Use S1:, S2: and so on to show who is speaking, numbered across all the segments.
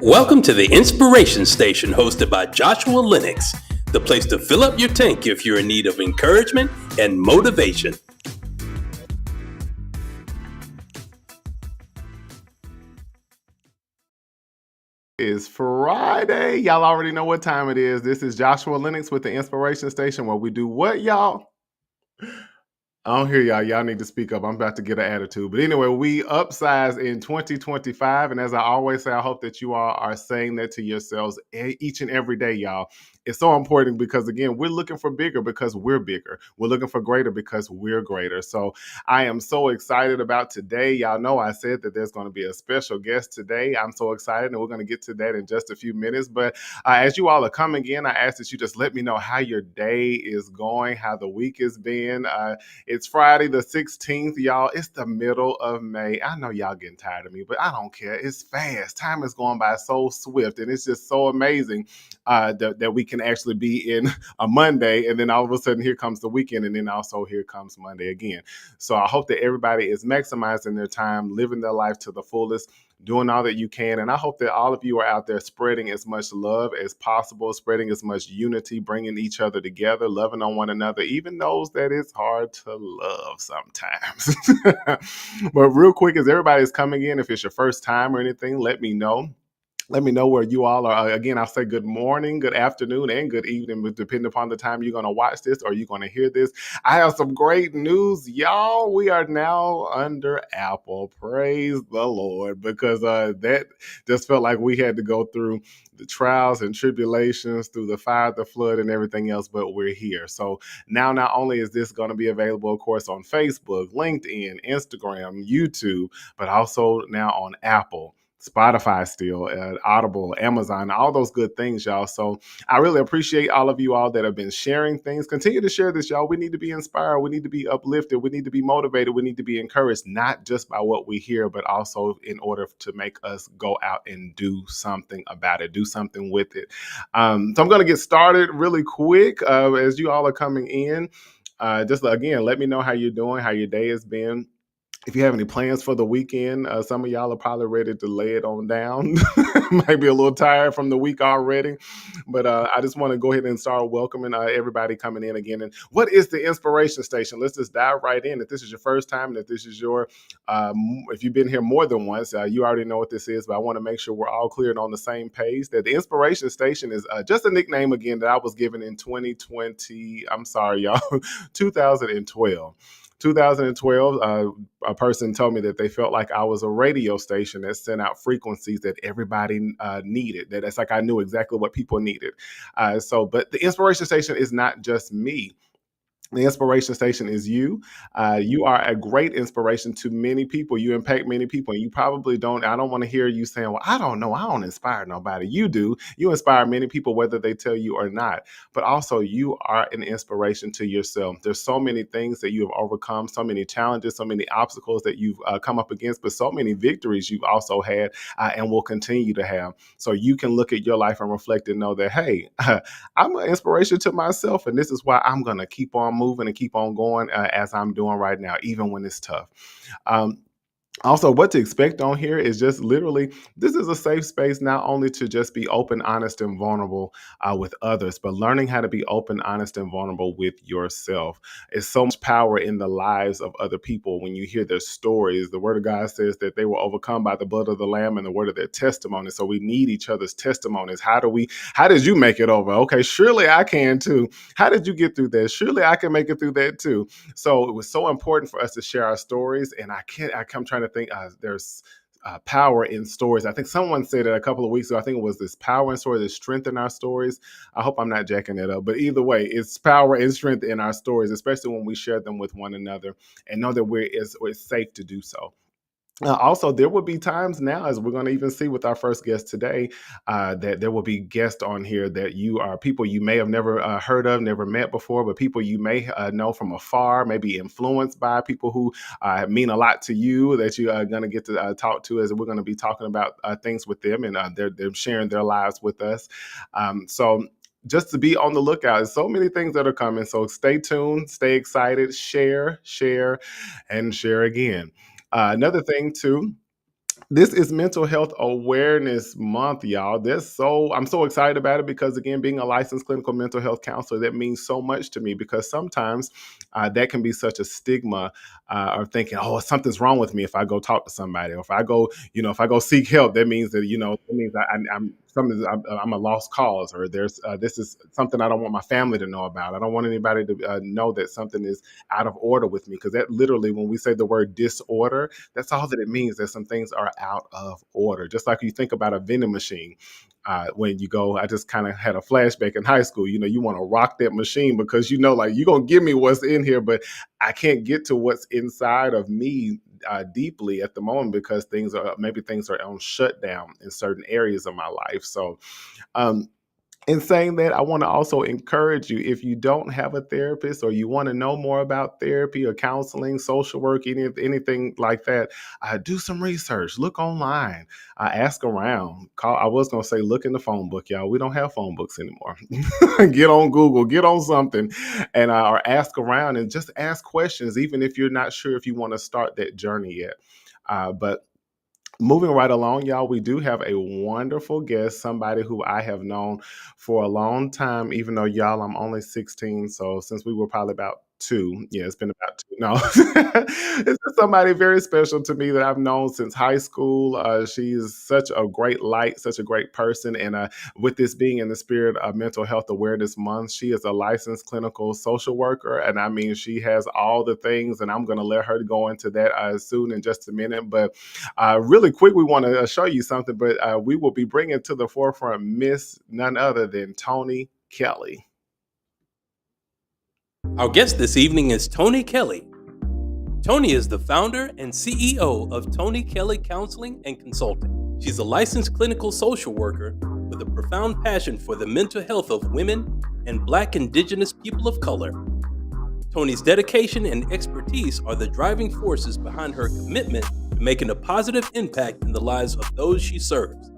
S1: Welcome to the Inspiration Station hosted by Joshua Lenox, the place to fill up your tank if you're in need of encouragement and motivation.
S2: It's Friday. Y'all already know what time it is. This is Joshua Lenox with the Inspiration Station where we do what, y'all? I don't hear y'all. Y'all need to speak up. I'm about to get an attitude. But anyway, we upsize in 2025. And as I always say, I hope that you all are saying that to yourselves each and every day, y'all. It's so important because, again, we're looking for bigger because we're bigger. We're looking for greater because we're greater. So I am so excited about today. Y'all know I said that there's going to be a special guest today. I'm so excited, and we're going to get to that in just a few minutes. But as you all are coming in, I ask that you just let me know how your day is going, how the week has been. It's Friday the 16th, y'all. It's the middle of May. I know y'all getting tired of me, but I don't care. It's fast. Time is going by so swift, and it's just so amazing that we can actually be in a Monday, and then all of a sudden here comes the weekend, and then also here comes Monday again. So I hope that everybody is maximizing their time, living their life to the fullest, doing all that you can. And I hope that all of you are out there spreading as much love as possible, spreading as much unity, bringing each other together, loving on one another, even those that it's hard to love sometimes. But real quick, as everybody's coming in, if it's your first time or anything, let me know. Let me know where you all are. Again, I'll say good morning, good afternoon, and good evening, depending upon the time you're going to watch this or you're going to hear this. I have some great news, y'all. We are now under Apple. Praise the Lord, because that just felt like we had to go through the trials and tribulations, through the fire, the flood, and everything else, but we're here. So now not only is this going to be available, of course, on Facebook, LinkedIn, Instagram, YouTube, but also now on Apple, Spotify still, Audible, Amazon, all those good things, y'all. So I really appreciate all of you all that have been sharing things. Continue to share this, y'all. We need to be inspired. We need to be uplifted. We need to be motivated. We need to be encouraged, not just by what we hear, but also in order to make us go out and do something about it, do something with it. So I'm going to get started really quick as you all are coming in. Just again, let me know how you're doing, how your day has been. If you have any plans for the weekend, some of y'all are probably ready to lay it on down. Might be a little tired from the week already, but I just want to go ahead and start welcoming everybody coming in again. And what is the Inspiration Station? Let's just dive right in. If this is your first time, and if this is your, if you've been here more than once, you already know what this is. But I want to make sure we're all clear and on the same page. That the Inspiration Station is just a nickname again that I was given in 2020. I'm sorry, y'all, 2012. 2012, a person told me that they felt like I was a radio station that sent out frequencies that everybody needed. That it's like I knew exactly what people needed. But the Inspiration Station is not just me. The Inspiration Station is you. You are a great inspiration to many people. You impact many people. And you probably don't, I don't want to hear you saying, well, I don't know. I don't inspire nobody. You do. You inspire many people, whether they tell you or not. But also, you are an inspiration to yourself. There's so many things that you have overcome, so many challenges, so many obstacles that you've come up against, but so many victories you've also had and will continue to have. So you can look at your life and reflect and know that, hey, I'm an inspiration to myself. And this is why I'm going to keep on moving and keep on going as I'm doing right now, even when it's tough. Also, what to expect on here is just literally, this is a safe space not only to just be open, honest, and vulnerable with others, but learning how to be open, honest, and vulnerable with yourself. It's so much power in the lives of other people when you hear their stories. The Word of God says that they were overcome by the blood of the Lamb and the word of their testimony. So we need each other's testimonies. How did you make it over? Okay, surely I can too. How did you get through that? Surely I can make it through that too. So it was so important for us to share our stories. And I'm trying to think, there's power in stories. I think someone said it a couple of weeks ago. I think it was this power in stories, this strength in our stories. I hope I'm not jacking it up, but either way, it's power and strength in our stories, especially when we share them with one another and know that it's safe to do so. Also, there will be times now, as we're going to even see with our first guest today, that there will be guests on here that you are people you may have never heard of, never met before, but people you may know from afar, maybe influenced by people who mean a lot to you that you are going to get to talk to, as we're going to be talking about things with them, and they're sharing their lives with us. So just to be on the lookout. There's so many things that are coming. So stay tuned, stay excited, share, and share again. Another thing too This is Mental Health Awareness Month, y'all. I'm so excited about it because, again, being a licensed clinical mental health counselor, that means so much to me because sometimes that can be such a stigma, or thinking, oh, something's wrong with me if I go talk to somebody, or if I go, if I go seek help, that means I'm a lost cause, or this is something I don't want my family to know about. I don't want anybody to know that something is out of order with me, because that literally, when we say the word disorder, that's all that it means, that some things are out of order. Just like you think about a vending machine. When you go, I just kind of had a flashback in high school. You want to rock that machine because like, you're going to give me what's in here, but I can't get to what's inside of me deeply at the moment because things are on shutdown in certain areas of my life. So, um, in saying that, I want to also encourage you, if you don't have a therapist, or you want to know more about therapy or counseling, social work, anything like that, do some research, look online, ask around. I was going to say, look in the phone book, y'all. We don't have phone books anymore. Get on Google, get on something, and or ask around, and just ask questions, even if you're not sure if you want to start that journey yet. But moving right along, y'all, we do have a wonderful guest, somebody who I have known for a long time, even though, y'all, I'm only 16. So since we were probably about two, yeah, it's been about two. No, it's just somebody very special to me that I've known since high school. She's such a great light, such a great person. And with this being in the spirit of Mental Health Awareness Month, she is a licensed clinical social worker. And I mean, she has all the things, and I'm going to let her go into that soon in just a minute. But really quick, we want to show you something, but we will be bringing to the forefront none other than Toni Kelly.
S1: Our guest this evening is Toni Kelly. Toni is the founder and CEO of Toni Kelly Counseling and Consulting. She's a licensed clinical social worker with a profound passion for the mental health of women and Black Indigenous people of color. Toni's dedication and expertise are the driving forces behind her commitment to making a positive impact in the lives of those she serves.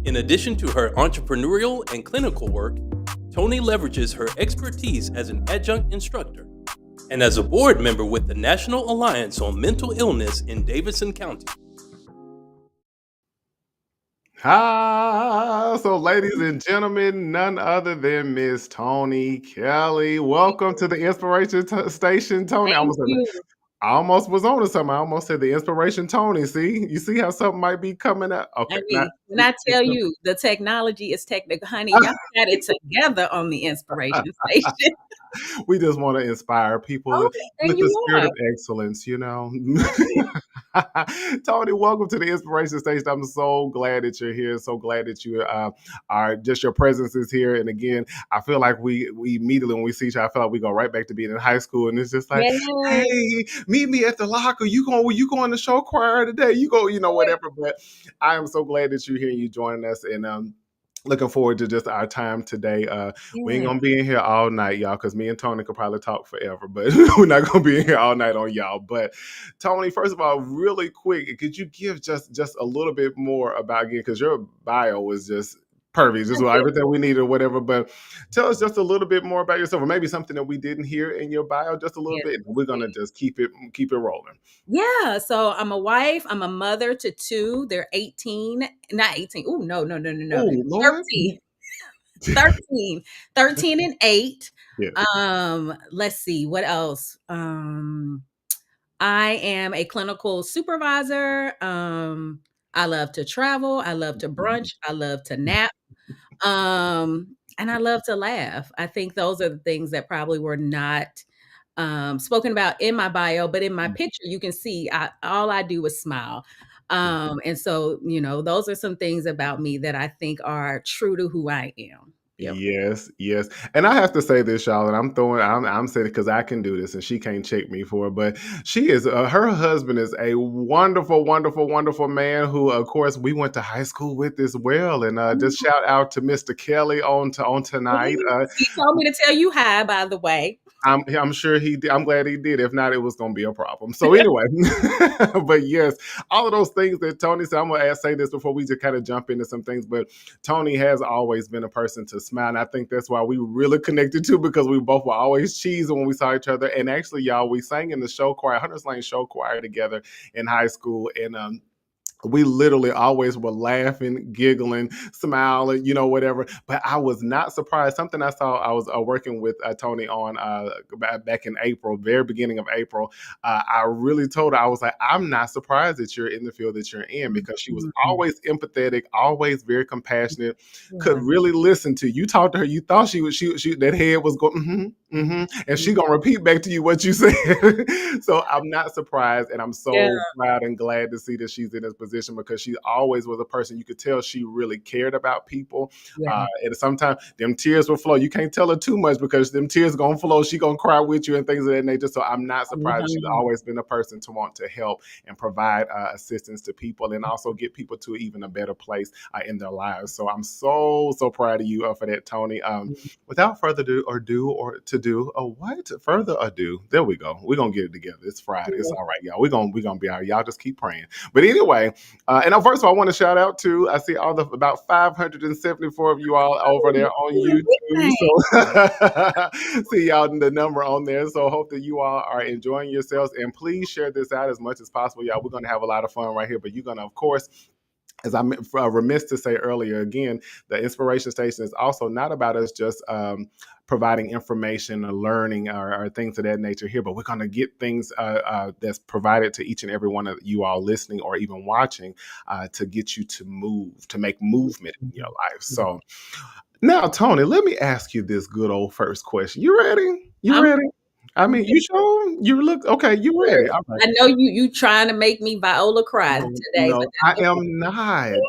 S1: In addition to her entrepreneurial and clinical work, Toni leverages her expertise as an adjunct instructor and as a board member with the National Alliance on Mental Illness in Davidson County.
S2: So ladies and gentlemen, none other than Miss Toni Kelly. Welcome to the Inspiration Station, Toni.
S3: Thank you.
S2: I almost was on to something. I almost said the Inspiration Toni. See, you see how something might be coming up. Okay,
S3: I mean, when I tell you the technology is technical, honey, y'all got it together on the Inspiration Station.
S2: We just want to inspire people
S3: Okay, and
S2: with the
S3: you
S2: spirit
S3: are.
S2: of excellence, Toni, welcome to the Inspiration Station. I'm so glad that you're here. So glad that you are just, your presence is here. And again, I feel like we immediately, when we see each other, I feel like we go right back to being in high school. And it's just like,
S3: Yes.
S2: hey, meet me at the locker. You going to show choir today? You go, whatever. But I am so glad that you're here and you joining us. And looking forward to just our time today. We ain't gonna be in here all night, y'all, because me and Toni could probably talk forever, but we're not gonna be in here all night on y'all. But Toni, first of all, really quick, could you give just a little bit more about, again, because your bio was just perfect, just everything we needed or whatever. But tell us just a little bit more about yourself, or maybe something that we didn't hear in your bio, just a little bit. And we're gonna just keep it rolling.
S3: Yeah. So I'm a wife. I'm a mother to two. They're 18, not 18. Oh, no.
S2: Oh, Lord.
S3: 13. 13. 13 and 8.
S2: Yeah.
S3: Let's see, what else? I am a clinical supervisor. I love to travel. I love to brunch. I love to nap. And I love to laugh. I think those are the things that probably were not spoken about in my bio, but in my picture, you can see all I do is smile. And so, those are some things about me that I think are true to who I am. Yep.
S2: Yes. And I have to say this, y'all, and I'm saying it because I can do this and she can't check me for it, but she is, her husband is a wonderful, wonderful, wonderful man who, of course, we went to high school with as well. And just shout out to Mr. Kelly on tonight.
S3: He told me to tell you hi, by the way.
S2: I'm sure he did. I'm glad he did. If not, it was going to be a problem. So anyway, but yes, all of those things that Toni said, I'm going to say this before we just kind of jump into some things, but Toni has always been a person to smile. And I think that's why we really connected too, because we both were always cheesing when we saw each other. And actually, y'all, we sang in the show choir, Hunter's Lane show choir together in high school. And we literally always were laughing, giggling, smiling, whatever. But I was not surprised. Something I saw, I was working with Toni on back in April, very beginning of April. I really told her, I was like, I'm not surprised that you're in the field that you're in, because she was
S3: Mhm.
S2: always empathetic, always very compassionate, could
S3: Yeah.
S2: really listen to you. Talk to her, you thought she that head was going, and she gonna repeat back to you what you said. So I'm not surprised, and I'm
S3: Yeah.
S2: so proud and glad to see that she's in this position, because she always was a person you could tell she really cared about people.
S3: Yeah.
S2: And sometimes them tears will flow. You can't tell her too much, because them tears gonna flow. She gonna cry with you and things of that nature. So I'm not surprised. She's
S3: Mhm.
S2: always been a person to want to help and provide assistance to people, and also get people to even a better place in their lives. So I'm so proud of you for that, Toni. Without further ado, there we go. We're gonna get it together. It's Friday. It's
S3: Yeah.
S2: all right, y'all. We're gonna be all right. Y'all just keep praying. But anyway, and first of all, I want to shout out to, I see all the about 574 of you all over there on YouTube. So see y'all the number on there. So hope that you all are enjoying yourselves, and please share this out as much as possible, y'all. We're gonna have a lot of fun right here, but you're gonna, of course, as I'm remiss to say earlier, again, the Inspiration Station is also not about us just providing information or learning or things of that nature here, but we're going to get things that's provided to each and every one of you all listening or even watching to get you to move, to make movement in your life. So now, Toni, let me ask you this good old first question. You ready? You
S3: I'm
S2: ready? I mean, you sure? You look okay. You ready?
S3: sure.
S2: All right.
S3: I know you trying to make me Viola cry
S2: No,
S3: today, but
S2: no, I
S3: that's
S2: am not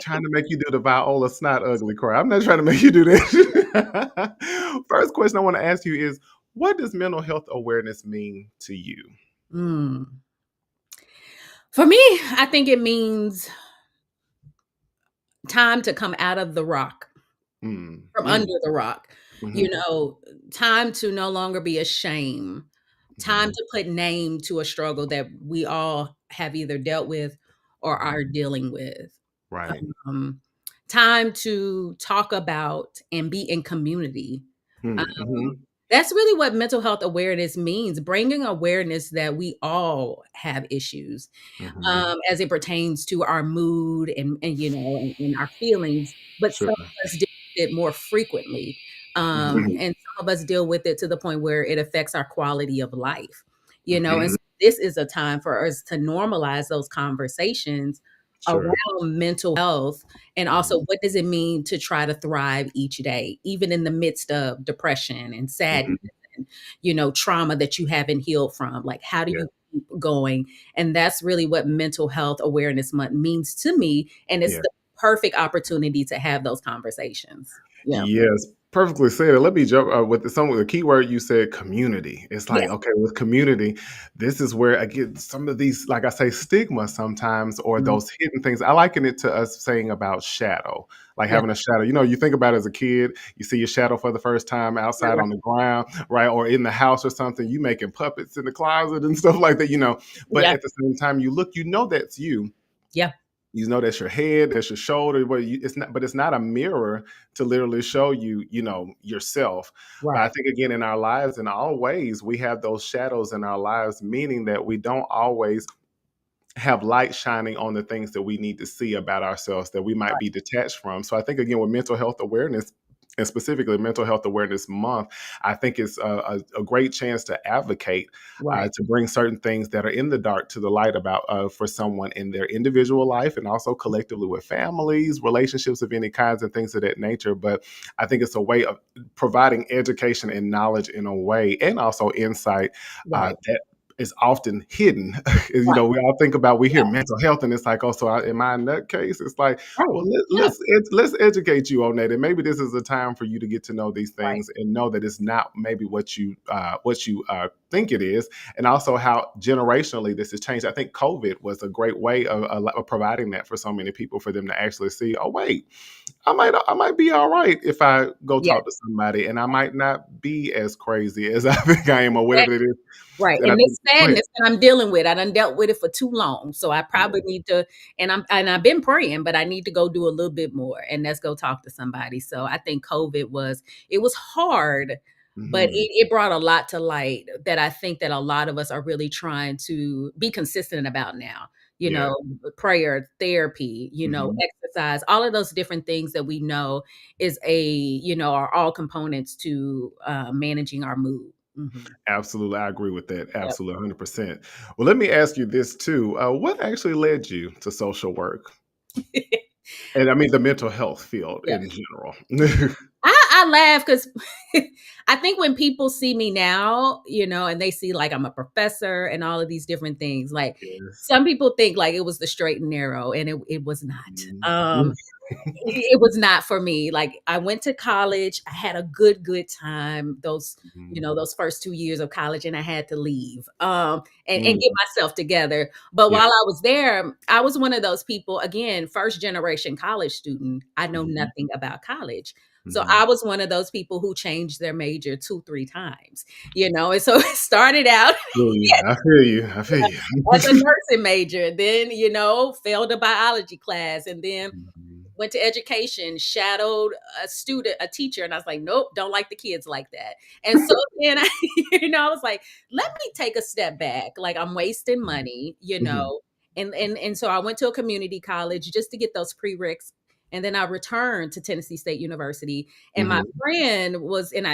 S2: trying to make you do the Viola snot ugly cry. I'm not trying to make you do that. First question I want to ask you is, what does mental health awareness mean to you?
S3: okay. For me, I think it means time to come out of the rock,
S2: Mm,
S3: from
S2: mm,
S3: under the rock. You
S2: mhm,
S3: know, time to no longer be ashamed, time
S2: mhm,
S3: to put name to a struggle that we all have either dealt with or are dealing with.
S2: right.
S3: Um, time to talk about and be in community.
S2: Mm, mhm,
S3: That's really what mental health awareness means, bringing awareness that we all have issues,
S2: mhm.
S3: as it pertains to our mood and our feelings, but
S2: Sure.
S3: some of us deal with it more frequently,
S2: Mhm,
S3: and some of us deal with it to the point where it affects our quality of life, and
S2: mhm.
S3: so this is a time for us to normalize those conversations
S2: Sure.
S3: around mental health, and also
S2: Mhm,
S3: what does it mean to try to thrive each day, even in the midst of depression and sadness
S2: mhm.
S3: and, trauma that you haven't healed from. Like, how do
S2: Yeah.
S3: you keep going? And that's really what Mental Health Awareness Month means to me, and it's
S2: Yeah.
S3: the perfect opportunity to have those conversations. Yeah.
S2: Yes, perfectly said. And let me jump with some of the key word you said, community. It's like,
S3: Yes.
S2: okay, with community, this is where I get some of these, like I say, stigma sometimes, or
S3: Mhm.
S2: those hidden things. I liken it to us saying about shadow, like
S3: Yeah.
S2: having a shadow. You think about it as a kid, you see your shadow for the first time
S3: Right,
S2: outside
S3: right.
S2: on the ground, right? Or in the house or something, you making puppets in the closet and stuff like that. But
S3: Yeah.
S2: at the same time, you look, that's you.
S3: Yeah.
S2: That's your head, that's your shoulder. But it's not a mirror to literally show you, yourself. But I
S3: Right.
S2: think, again, in our lives, in all ways, we have those shadows in our lives, meaning that we don't always have light shining on the things that we need to see about ourselves that we might be detached from. So I think, again, with mental health awareness, and specifically Mental Health Awareness Month, I think it's a great chance to advocate,
S3: Right.
S2: to bring certain things that are in the dark to the light about for someone in their individual life, and also collectively with families, relationships of any kinds, and things of that nature. But I think it's a way of providing education and knowledge in a way, and also insight
S3: Right.
S2: that is often hidden.
S3: Right.
S2: We all think about, we
S3: Yeah.
S2: hear mental health, and it's like, oh, so am I in that case? It's like,
S3: Right.
S2: well,
S3: Yeah.
S2: let's educate you on that, and maybe this is a time for you to get to know these
S3: Right.
S2: things and know that it's not maybe what you think it is, and also how generationally this has changed. I think COVID was a great way of providing that for so many people, for them to actually see, oh wait, I might be all right if I go
S3: Yeah.
S2: talk to somebody, and I might not be as crazy as I think I am, or whatever it is.
S3: Right,
S2: And I
S3: and
S2: think,
S3: this
S2: go ahead.
S3: sadness that I'm dealing with, I done dealt with it for too long, so I
S2: Yeah.
S3: probably need to, and I've been praying, but I need to go do a little bit more, and let's go talk to somebody. So I think COVID it was hard, but
S2: Mhm.
S3: it brought a lot to light that I think that a lot of us are really trying to be consistent about now. you
S2: Yeah.
S3: know, prayer, therapy,
S2: Mhm.
S3: exercise, all of those different things that we know are all components to managing our mood. Mhm.
S2: Absolutely, I agree with that.
S3: Yep.
S2: Absolutely, 100%. Well, let me ask you this too. What actually led you to social work? And I mean the mental health field
S3: Yeah.
S2: in general.
S3: I laugh because I think when people see me now, and they see like I'm a professor and all of these different things, like
S2: Yes.
S3: some people think like it was the straight and narrow, and it was not.
S2: Mhm.
S3: It was not for me. Like I went to college, I had a good time
S2: Mhm.
S3: those first 2 years of college, and I had to leave, and
S2: Mm.
S3: get myself together. But
S2: Yeah.
S3: while I was there, I was one of those people, again, first generation college student. I know
S2: Mhm.
S3: nothing about college. So
S2: Mhm.
S3: I was one of those people who changed their major 2, 3 times, and so it started out
S2: Feel you. I feel you. I feel
S3: as a
S2: you.
S3: nursing major, then, failed a biology class, and then
S2: Mhm.
S3: went to education, shadowed a teacher, and I was like, nope, don't like the kids like that. And so then I was like, let me take a step back. Like I'm wasting money,
S2: Mhm.
S3: and so I went to a community college just to get those prereqs. And then I returned to Tennessee State University. And my
S2: Mhm.
S3: friend and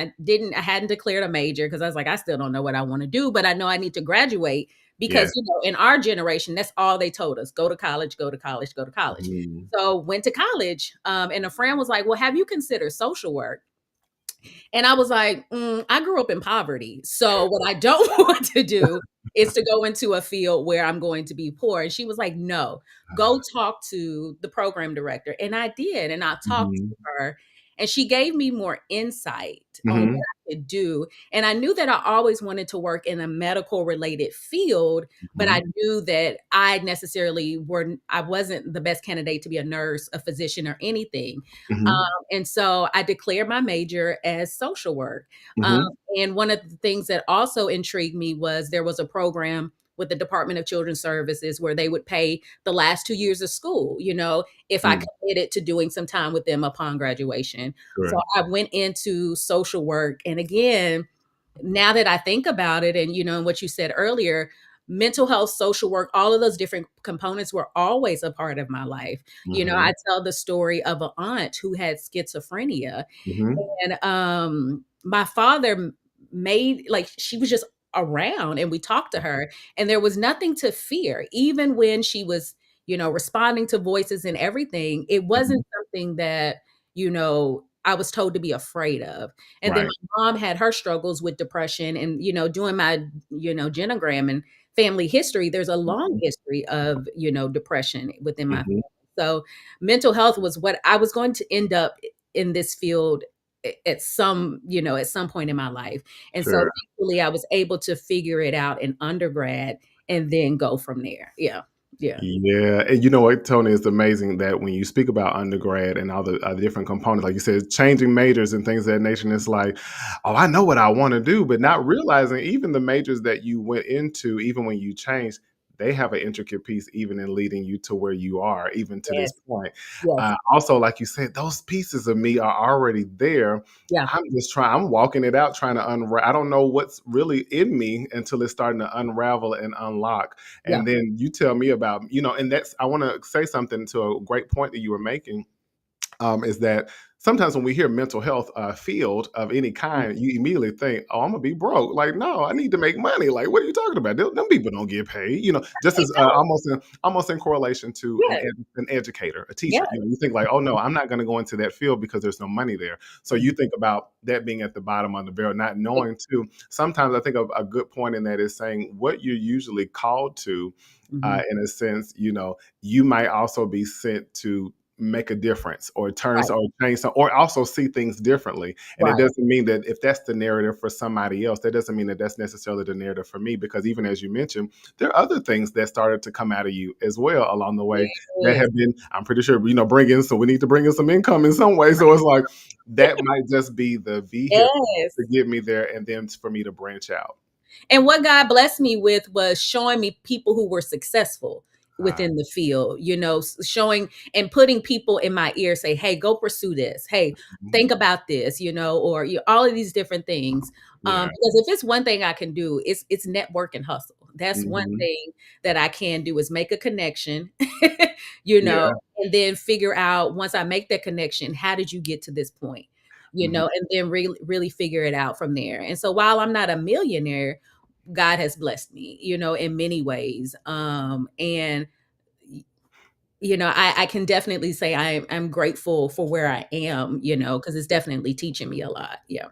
S3: I hadn't declared a major because I was like, I still don't know what I want to do, but I know I need to graduate
S2: Yeah.
S3: because, in our generation, that's all they told us: go to college, go to college, go to college.
S2: Mhm.
S3: So went to college, and a friend was like, "Well, have you considered social work?" And I was like, I grew up in poverty. So what I don't want to do is to go into a field where I'm going to be poor. And she was like, no, go talk to the program director. And I did. And I talked to
S2: Mhm.
S3: her, and she gave me more insight on what
S2: Mhm.
S3: I could do. And I knew that I always wanted to work in a medical related field, but I
S2: Mhm.
S3: knew that I wasn't the best candidate to be a nurse, a physician, or anything.
S2: Mhm.
S3: And so I declared my major as social work. Um,
S2: Mhm.
S3: and one of the things that also intrigued me was there was a program with the Department of Children's Services where they would pay the last 2 years of school, if I
S2: Mm.
S3: committed to doing some time with them upon graduation. So
S2: Sure.
S3: I went into social work. And again, now that I think about it, and what you said earlier, mental health, social work, all of those different components were always a part of my life.
S2: Mhm.
S3: I tell the story of an aunt who had schizophrenia,
S2: Mhm.
S3: and my father made, like, she was just around, and we talked to her, and there was nothing to fear. Even when she was, responding to voices and everything, it
S2: Mhm.
S3: wasn't something that, I was told to be afraid of. And then
S2: Right.
S3: my mom had her struggles with depression, and, doing my, genogram and family history, there's a long
S2: Mhm.
S3: history of, depression within my family.
S2: Mhm.
S3: So mental health was what I was going to end up in this field at some point in my life. And so
S2: Sure.
S3: thankfully I was able to figure it out in undergrad and then go from there. Yeah. Yeah.
S2: Yeah, and you know what, Tony, it's amazing that when you speak about undergrad and all the different components, like you said, changing majors and things of that nature, and it's like, oh, I know what I want to do, but not realizing even the majors that you went into, even when you changed, they have an intricate piece even in leading you to where you are, even to this
S3: Yes.
S2: point.
S3: Yes.
S2: Also, like you said, those pieces of me are already there.
S3: Yeah.
S2: I'm walking it out, trying to unravel. I don't know what's really in me until it's starting to unravel and unlock.
S3: Yeah.
S2: And then you tell me about, and that's, I want to say something to a great point that you were making, is that sometimes when we hear mental health field of any
S3: Mm.
S2: kind, you immediately think, oh, I'm gonna be broke. Like, no, I need to make money. Like, what are you talking about? Them people don't get paid. Just
S3: They
S2: as
S3: don't.
S2: almost in correlation to
S3: Yeah.
S2: an educator, a
S3: Yeah.
S2: teacher. You think like, oh no, I'm not going to go into that field because there's no money there. So you think about that being at the bottom of the barrel, not knowing too. Sometimes I think a good point in that is saying what you're usually called to.
S3: Mhm.
S2: In a sense, you might also be sent to make a difference or turn
S3: Right.
S2: or change some, or also see things differently. And it
S3: Right.
S2: doesn't mean that if that's the narrative for somebody else, that doesn't mean that that's necessarily the narrative for me, because even as you mentioned, there are other things that started to come out of you as well along the way that
S3: Yes.
S2: have been, I'm pretty sure, so we need to bring in some income in some way. So it's like, that might just be the vehicle to
S3: Yes.
S2: get me there and then for me to branch out.
S3: And what God blessed me with was showing me people who were successful
S2: Ah,
S3: within the field, showing and putting people in my ear, say, hey, go pursue this. Hey,
S2: mhm.
S3: think about this, or all of these different things.
S2: Yeah.
S3: Because if it's one thing I can do, it's network and hustle. That's one
S2: Mhm.
S3: thing that I can do is make a connection,
S2: Yeah.
S3: and then figure out once I make that connection, how did you get to this point?
S2: Mhm.
S3: And then really figure it out from there. And so while I'm not a millionaire, God has blessed me, in many ways. And I can definitely say I'm grateful for where I am, because it's definitely teaching me a lot. Yeah.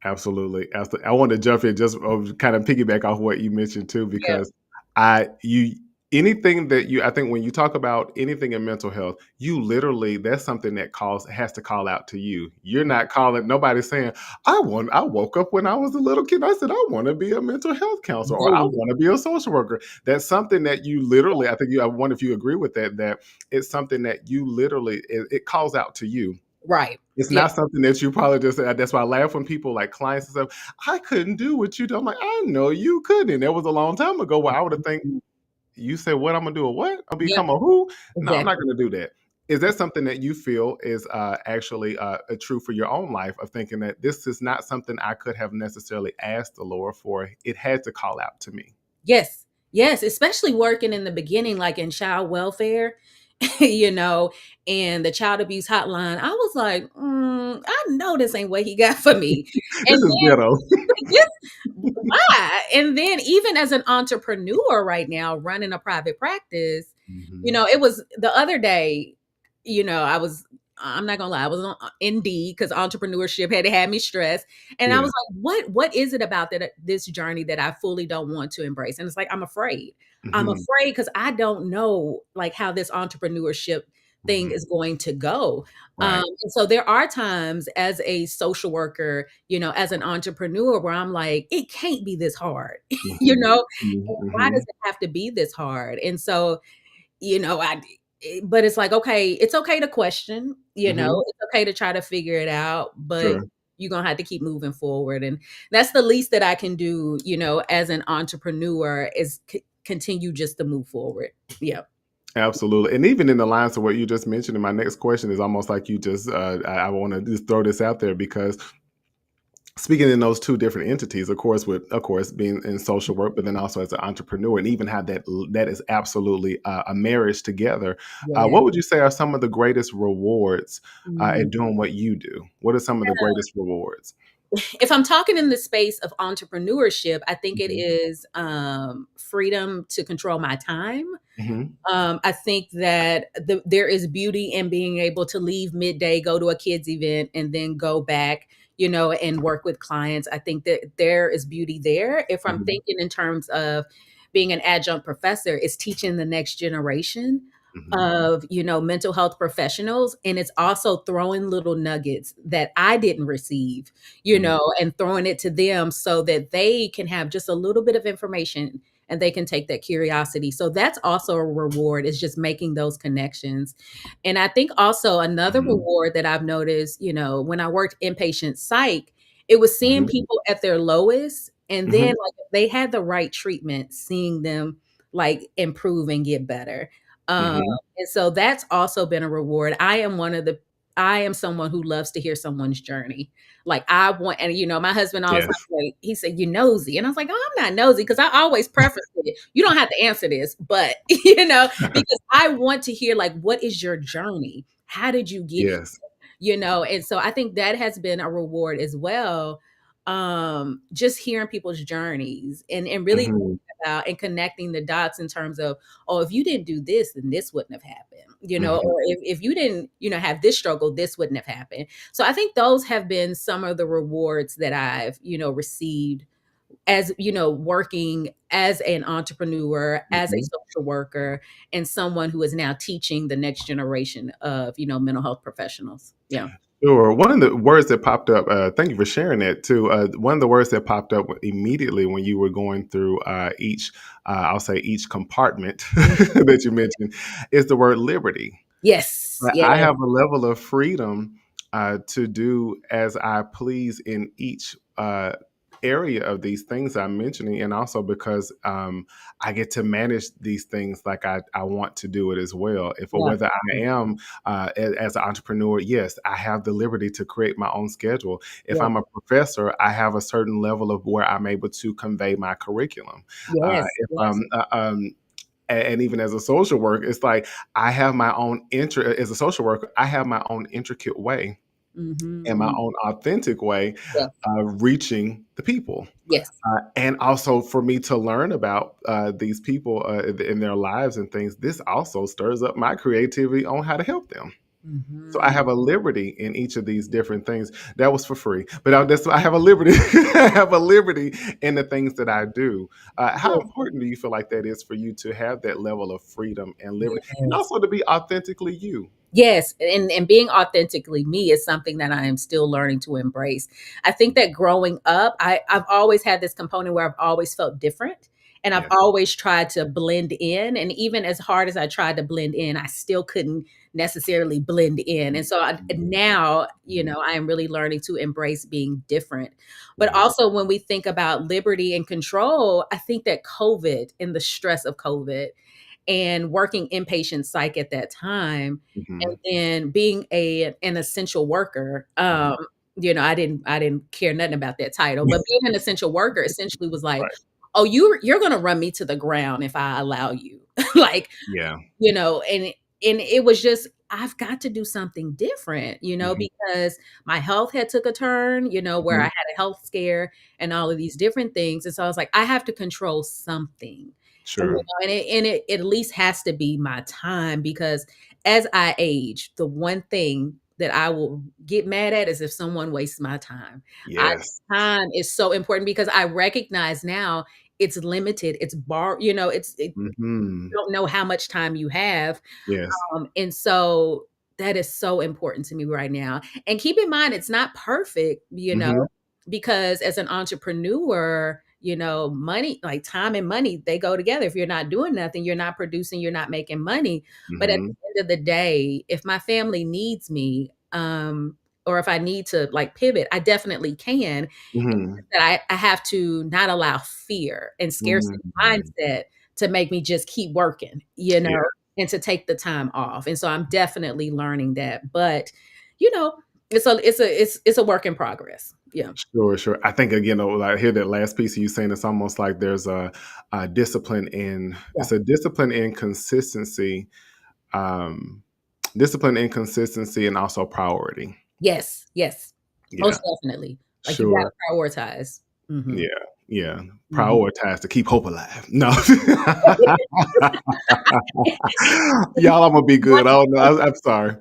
S2: Absolutely, absolutely. I want to jump in just kind of piggyback off what you mentioned too,
S3: Yeah.
S2: because I you anything that you I think when you talk about anything in mental health, you literally that's something that has to call out to you. You're not calling nobody's saying, I woke up when I was a little kid. I said, I want to be a mental health counselor or I
S3: No.
S2: want to be a social worker. That's something that you literally, I wonder if you agree with that it's something that you literally it calls out to you.
S3: Right.
S2: It's
S3: Yeah.
S2: not something that you probably just that's why I laugh when people like clients and stuff, "I couldn't do what you do." I'm like, "I know you couldn't." And that was a long time ago where I would have think,
S3: Mhm.
S2: "You said what? Imma do a what? I'll
S3: Yep.
S2: become a who?" No, I'm not
S3: Exactly.
S2: gonna do that. Is that something that you feel is, actually, true for your own life of thinking that this is not something I could have necessarily asked the Lord for, it had to call out to me?
S3: Yes. Yes, especially working in the beginning, like in child welfare, you know, and the child abuse hotline. I was like, I know this ain't what he got for me. And
S2: This is ghetto.
S3: then just why? And then even as an entrepreneur right now, running a private practice,
S2: Mhm.
S3: it was the other day, I'm not gonna lie, I was on Indeed because entrepreneurship had me stressed. And I
S2: Yeah.
S3: was like, what is it about this journey that I fully don't want to embrace? And it's like, I'm afraid. I'm
S2: Mhm.
S3: afraid because I don't know like how this entrepreneurship thing
S2: Mhm.
S3: is going to go.
S2: Right.
S3: And so there are times as a social worker, as an entrepreneur, where I'm like, it can't be this hard, you
S2: Mhm.
S3: know?
S2: Mhm.
S3: Why does
S2: Mhm.
S3: it have to be this hard? And so, but it's like, okay, it's okay to question,
S2: Mhm.
S3: it's okay to try to figure it out, but
S2: Sure.
S3: you're gonna have to keep moving forward. And that's the least that I can do, as an entrepreneur is continue just to move forward. Yeah.
S2: Absolutely. And even in the lines of what you just mentioned, and my next question is almost like you just, I want to just throw this out there because speaking in those two different entities, of course, being in social work, but then also as an entrepreneur, and even how that is absolutely a marriage together.
S3: Yeah.
S2: What would you say are some of the greatest rewards
S3: Mhm.
S2: at doing what you do? What are some of the greatest rewards?
S3: If I'm talking in the space of entrepreneurship, I think it
S2: Mhm.
S3: is freedom to control my time.
S2: Mhm.
S3: I think that there is beauty in being able to leave midday, go to a kids event, and then go back, and work with clients. I think that there is beauty there. If I'm
S2: Mhm.
S3: thinking in terms of being an adjunct professor, is teaching the next generation
S2: Mhm.
S3: of, mental health professionals. And it's also throwing little nuggets that I didn't receive,
S2: Mhm.
S3: and throwing it to them so that they can have just a little bit of information and they can take that curiosity. So that's also a reward, is just making those connections. And I think also another
S2: Mhm.
S3: reward that I've noticed, when I worked inpatient psych, it was seeing
S2: Mhm.
S3: people at their lowest. And then
S2: Mhm.
S3: like if they had the right treatment, seeing them like improve and get better. Um,
S2: Mhm.
S3: and so that's also been a reward. I am someone who loves to hear someone's journey. Like I want, and my husband always
S2: Yes.
S3: like, he said, "You nosy," and I was like, "Oh, I'm not nosy," because I always preface it. You don't have to answer this, but because I want to hear like, what is your journey? How did you get here?
S2: Yes.
S3: And so I think that has been a reward as well. Just hearing people's journeys and really thinking
S2: Mhm.
S3: about and connecting the dots in terms of, oh, if you didn't do this, then this wouldn't have happened,
S2: Mhm.
S3: or if you didn't, have this struggle, this wouldn't have happened. So I think those have been some of the rewards that I've, received as, working as an entrepreneur, as a
S2: Mhm.
S3: social worker, and someone who is now teaching the next generation of, mental health professionals. Yeah.
S2: Sure. One of the words that popped up, thank you for sharing that too. One of the words that popped up immediately when you were going through I'll say each compartment
S3: Mhm.
S2: that you mentioned, is the word liberty.
S3: Yes. Yeah.
S2: I have a level of freedom to do as I please area of these things I'm mentioning, and also because I get to manage these things like I want to do it as well. If or
S3: Yeah.
S2: whether I am as an entrepreneur, yes, I have the liberty to create my own schedule. If
S3: Yeah.
S2: I'm a professor, I have a certain level of where I'm able to convey my curriculum.
S3: Yes.
S2: If
S3: Yes.
S2: and even as a social worker, it's like I have my own as a social worker, I have my own intricate way and my
S3: Mm-hmm.
S2: own authentic way
S3: Yes.
S2: of reaching the people.
S3: Yes.
S2: And also for me to learn about these people in their lives and things, this also stirs up my creativity on how to help them. So I
S3: Mm-hmm.
S2: have a liberty in each of these different things. That was for free, but I have a liberty. I have a liberty in the things that I do. How
S3: Yes.
S2: important do you feel like that is for you to have that level of freedom and liberty, and
S3: Yes.
S2: also to be authentically you?
S3: Yes, and being authentically me is something that I am still learning to embrace. I think that growing up, I've always had this component where I've always felt different, and I've
S2: Yeah.
S3: always tried to blend in. And even as hard as I tried to blend in, I still couldn't necessarily blend in. And so now, I am really learning to embrace being different. But
S2: Yeah.
S3: also, when we think about liberty and control, I think that COVID and the stress of COVID and working inpatient psych at that time, and
S2: Mhm.
S3: then being an essential worker.
S2: Mhm.
S3: I didn't care nothing about that title, but being an essential worker essentially was like,
S2: Right.
S3: oh, you're gonna run me to the ground if I allow you. Like,
S2: Yeah.
S3: and it was just, I've got to do something different,
S2: Mhm.
S3: because my health had took a turn, where I
S2: Mhm.
S3: had a health scare and all of these different things. And so I was like, I have to control something. And,
S2: Sure.
S3: it at least has to be my time, because as I age, the one thing that I will get mad at is if someone wastes my time. I
S2: Yes.
S3: Time is so important because I recognize now it's limited, it's
S2: Mhm.
S3: don't know how much time you have.
S2: Yes.
S3: And so that is so important to me right now. And keep in mind, it's not perfect,
S2: Mhm.
S3: because as an entrepreneur, money, like time and money, they go together. If you're not doing nothing, you're not producing, you're not making money. But at
S2: Mhm.
S3: the end of the day, if my family needs me, or if I need to like pivot, I definitely can.
S2: Mhm.
S3: That I have to not allow fear and scarcity
S2: Mhm.
S3: mindset to make me just keep working,
S2: Yeah.
S3: and to take the time off. And so I'm definitely learning that. But, you know, it's a work in progress. Yeah.
S2: Sure, sure. I think again, though, I hear that last piece of you saying it's almost like there's a discipline in
S3: Yeah.
S2: it's a discipline in consistency, um, discipline in consistency, and also priority.
S3: Yes. Yes.
S2: Yeah,
S3: Most definitely. Like you
S2: sure.
S3: gotta prioritize. Mhm.
S2: Yeah, yeah.
S3: Mhm.
S2: Prioritize to keep hope alive. No, y'all, I'm gonna be good. I don't know. I'm sorry.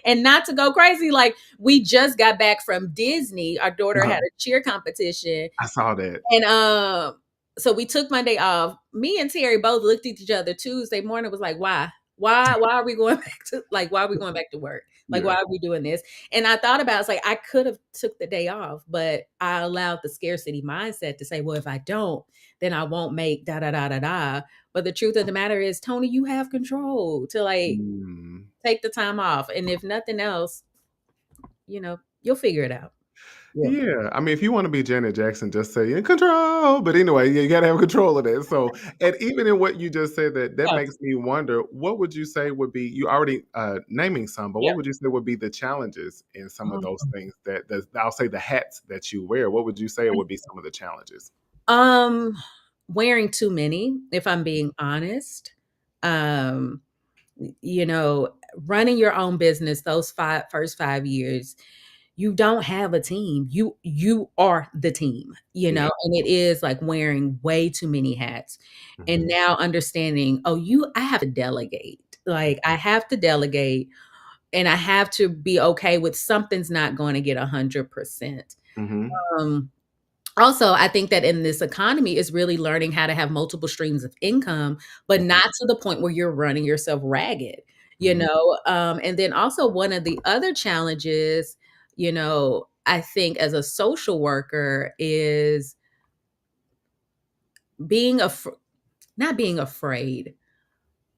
S3: And not to go crazy, like we just got back from Disney. Our daughter had
S2: Uh-huh.
S3: a cheer competition.
S2: I saw that.
S3: And, so we took Monday off. Me and Terry both looked at each other Tuesday morning, was like, "Why? Why are we going why are we going back to work? Like,
S2: Yeah.
S3: why are we doing this?" And I thought about it, it's like, I could have took the day off, but I allowed the scarcity mindset to say, "Well, if I don't, then I won't make da, da, da, da, da." But the truth of the matter is, Tony, you have control to, like,
S2: Mm.
S3: take the time off, and if nothing else, you'll figure it out. Yeah.
S2: Yeah, I mean, if you want to be Janet Jackson, just say in control. But anyway, you got to have control of that. So, and even in what you just said, that
S3: Yeah.
S2: makes me wonder, what would you say would be? You already naming some, but
S3: Yeah.
S2: what would you say would be the challenges in some of those
S3: Um,
S2: things that I'll say the hats that you wear? What would you say would be some of the challenges?
S3: Um, Wearing too many, if I'm being honest. Um, you know, Running your own business those first 5 years, you don't have a team. You are the team,
S2: Yeah.
S3: and it is like wearing way too many hats. And
S2: Hmm.
S3: now understanding, oh, I have to delegate. Like I have to delegate, and I have to be okay with something's not going to get 100%.
S2: Hmm.
S3: Um, Also, I think that in this economy is really learning how to have multiple streams of income, but
S2: Hmm.
S3: not to the point where you're running yourself ragged,
S2: Hmm.
S3: And then also one of the other challenges, I think as a social worker is being not being afraid,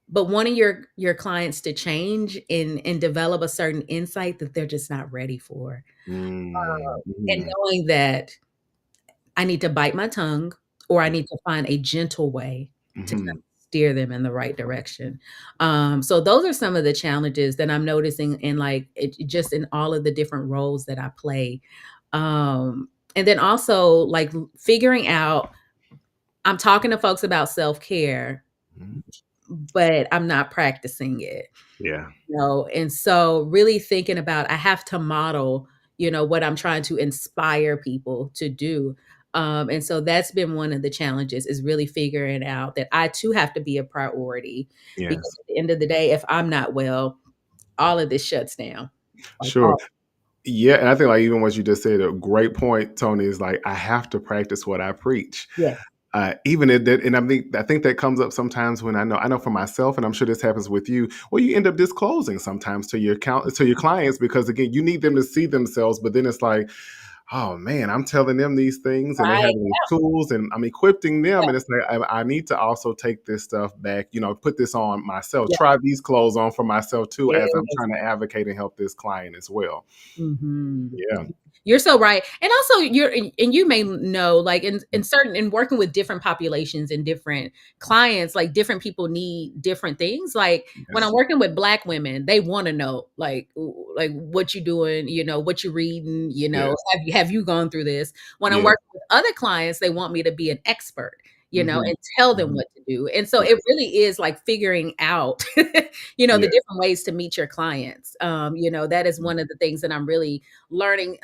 S3: but wanting your clients to change and develop a certain insight that they're just not ready for.
S2: Hmm.
S3: And
S2: Hmm.
S3: knowing that I need to bite my tongue, or I need to find a gentle way to kind
S2: Mhm.
S3: of steer them in the right direction. So those are some of the challenges that I'm noticing in like just in all of the different roles that I play. And then also like figuring out, I'm talking to folks about self-care,
S2: Mhm.
S3: but I'm not practicing it.
S2: Yeah.
S3: And so really thinking about, I have to model, what I'm trying to inspire people to do. And so that's been one of the challenges, is really figuring out that I too have to be a priority, because
S2: Yes.
S3: at the end of the day, if I'm not well, all of this shuts down. Like,
S2: Sure.
S3: oh,
S2: Yeah, and I think like even what you just said, a great point, Tony, is like I have to practice what I preach.
S3: yes,
S2: Even if that, and I think that comes up sometimes when I know for myself, and I'm sure this happens with you. Well, you end up disclosing sometimes to your clients because again, you need them to see themselves, but then it's like, oh man, I'm telling them these things, and they
S3: right,
S2: have these tools, and I'm equipping them,
S3: yeah,
S2: and it's like I need to also take this stuff back, put this on myself,
S3: yeah,
S2: try these clothes on for myself too, as I'm
S3: yes.
S2: trying to advocate and help this client as well.
S3: Mhm.
S2: Yeah.
S3: You're so right. And also and you may know, like in working with different populations and different clients, like different people need different things. Like when I'm
S2: Yes.
S3: working with Black women, they want to know like what you doing, what you reading,
S2: Yes.
S3: have you gone through this? When I'm
S2: Yes.
S3: working with other clients, they want me to be an expert,
S2: Mhm.
S3: and tell them
S2: Mhm.
S3: what to do. And so
S2: Yeah.
S3: it really is like figuring out, the
S2: Yeah.
S3: different ways to meet your clients. That is one of the things that I'm really learning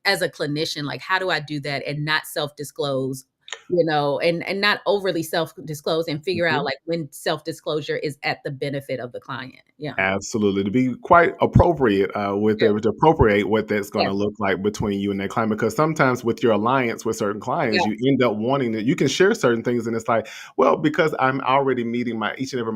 S3: as a clinician, like how do I do that and not self-disclose, and not overly self-disclose, and figure out
S2: Mhm.
S3: like when self-disclosure is at the benefit of the client. Yeah.
S2: Absolutely. To be quite appropriate with
S3: Yeah.
S2: it, to appropriate what that's going
S3: Yes.
S2: to look like between you and that client. Because sometimes with your alliance with certain clients, you
S3: Yes.
S2: end up wanting that you can share certain things, and it's like, well, because I'm already meeting my each and every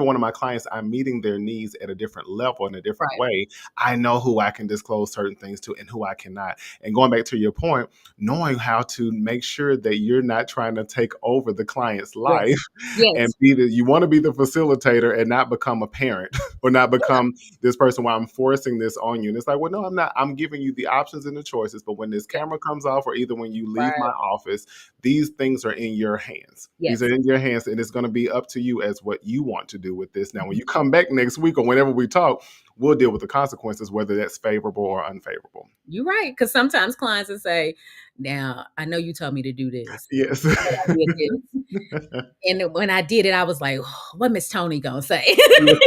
S2: one of my clients, I'm meeting their needs at a different level in a different
S3: Right.
S2: way. I know who I can disclose certain things to and who I cannot. And going back to your point, knowing how to make sure that you're not trying to take over the client's
S3: Yes.
S2: life and
S3: Yes.
S2: you want to be the facilitator and not become a parent or not
S3: Yeah.
S2: become this person where I'm forcing this on you. And it's like, well, no, I'm not. I'm giving you the options and the choices. But when this
S3: Yeah.
S2: camera comes off, or either when you leave my
S3: Right.
S2: office, these things are in your hands. These are
S3: Yes.
S2: in your hands, and it's going to be up to you as what you want to do with this. Now, when you come back next week or whenever we talk, we'll deal with the consequences, whether that's favorable or unfavorable.
S3: You're right. Because sometimes clients will say, now I know you told me to do this,
S2: Yes.
S3: but I did this. And when I did it, I was like, oh, what Miss Tony gonna say?
S2: Yes.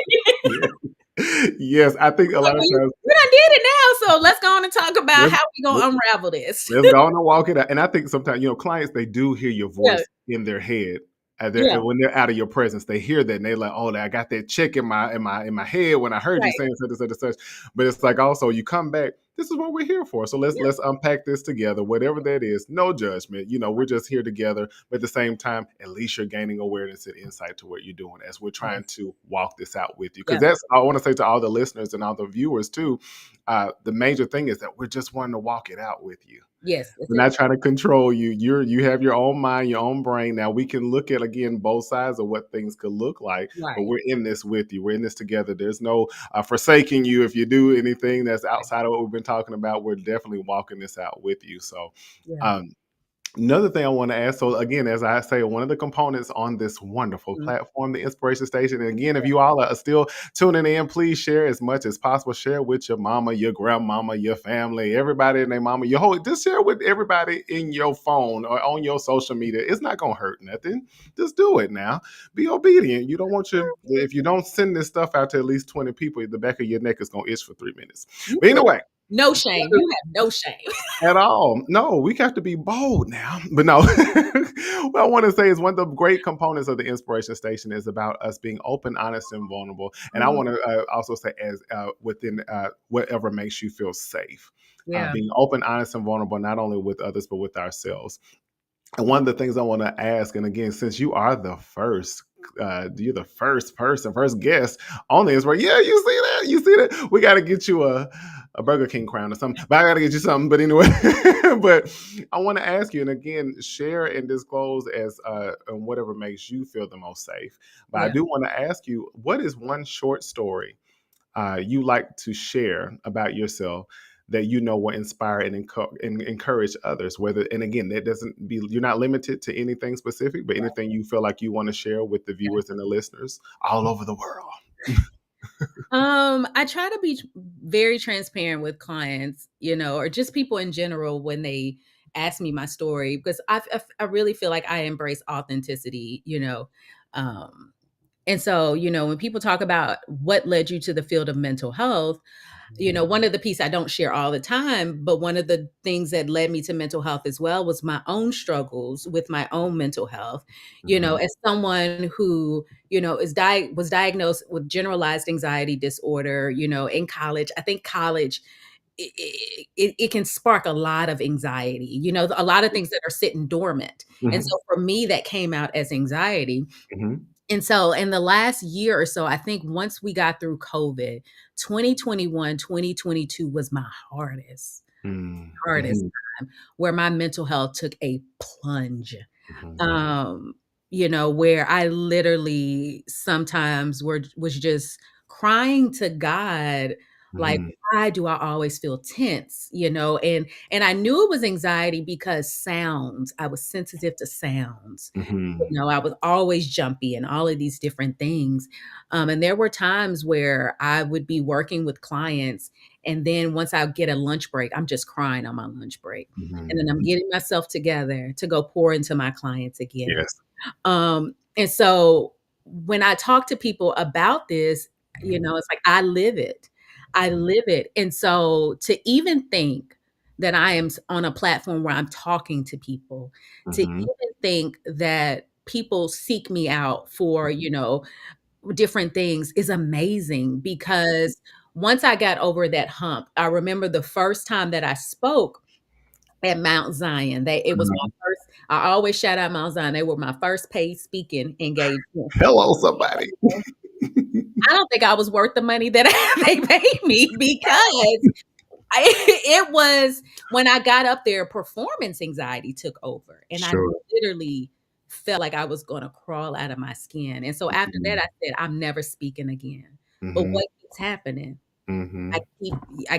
S2: Yes. Yes. I think a
S3: Like,
S2: lot of
S3: well,
S2: times.
S3: you done did it now, so let's go on and talk about
S2: Let's,
S3: how we gonna unravel this.
S2: Let's go on and walk it out. And I think sometimes, clients, they do hear your
S3: Yeah,
S2: voice in their head.
S3: yeah,
S2: When they're out of your presence, they hear that and they're like, "Oh, I got that check in my head when I heard you
S3: right,
S2: saying such and such and such." But it's like also you come back. This is what we're here for. So let's
S3: yeah,
S2: let's unpack this together. Whatever that is, no judgment. We're just here together. But at the same time, at least you're gaining awareness and insight to what you're doing as we're trying
S3: yes,
S2: to walk this out with you. Because
S3: yeah,
S2: that's I want to say to all the listeners and all the viewers too. The major thing is that we're just wanting to walk it out with you.
S3: yes, that's
S2: We're
S3: it.
S2: not trying to control you. You have your own mind, your own brain. Now we can look at again both sides of what things could look like, but
S3: Right,
S2: we're in this with you. We're in this together. There's no forsaking you if you do anything that's
S3: right,
S2: outside of what we've been talking about. We're definitely walking this out with you. So,
S3: yeah,
S2: um, another thing I want to ask, so again, as I say, one of the components on this wonderful
S3: mhm,
S2: platform, the Inspiration Station, and again, if
S3: yeah,
S2: you all are still tuning in, please share as much as possible. Share with your mama, your grandmama, your family, everybody and their mama, your whole, just share with everybody in your phone or on your social media. It's not going to hurt nothing. Just do it now. Be obedient. You don't want if you don't send this stuff out to at least 20 people, the back of your neck is going to itch for 3 minutes.
S3: you
S2: But
S3: do.
S2: anyway,
S3: No shame. You have no shame.
S2: at all. No, we have to be bold now. But no, what I want to say is one of the great components of the Inspiration Station is about us being open, honest, and vulnerable. And I
S3: Mhm,
S2: want to also say, as within whatever makes you feel safe,
S3: yeah,
S2: being open, honest, and vulnerable, not only with others, but with ourselves. And one of the things I want to ask, and again, since you are you're the first person, first guest on the Inspiration. Yeah, you see that? You see that? We got to get you a Burger King crown or something. But I got to get you something. But anyway, but I want to ask you, and again, share and disclose as and whatever makes you feel the most safe. But I
S3: yeah.
S2: do want to ask you, what is one short story you like to share about yourself that will inspire and encourage others. And again, you're not limited to anything specific, but anything you feel like you want to share with the viewers and the listeners all over the world.
S3: I try to be very transparent with clients, or just people in general when they ask me my story, because I really feel like I embrace authenticity, and so, when people talk about what led you to the field of mental health, one of the pieces I don't share all the time, but one of the things that led me to mental health as well was my own struggles with my own mental health. As someone who, was diagnosed with generalized anxiety disorder, in college. I think college, it can spark a lot of anxiety, a lot of things that are sitting dormant. And so for me, that came out as anxiety. And so in the last year or so, I think once we got through COVID, 2021, 2022 was my hardest time, where my mental health took a plunge. Where I literally sometimes was just crying to God, like, why do I always feel tense? And I knew it was anxiety because I was sensitive to sounds. I was always jumpy and all of these different things. And there were times where I would be working with clients, and then once I get a lunch break, I'm just crying on my lunch break. And then I'm getting myself together to go pour into my clients again.
S2: Yes.
S3: And so when I talk to people about this, it's like, I live it. And so to even think that I am on a platform where I'm talking to people, to even think that people seek me out for, different things is amazing, because once I got over that hump, I remember the first time that I spoke at Mount Zion. It was my first. I always shout out Mount Zion. They were my first paid speaking engagement.
S2: Hello, somebody.
S3: I don't think I was worth the money that they paid me, because it was when I got up there, performance anxiety took over, and I literally felt like I was going to crawl out of my skin. And so after that, I said, I'm never speaking again. But what keeps happening? I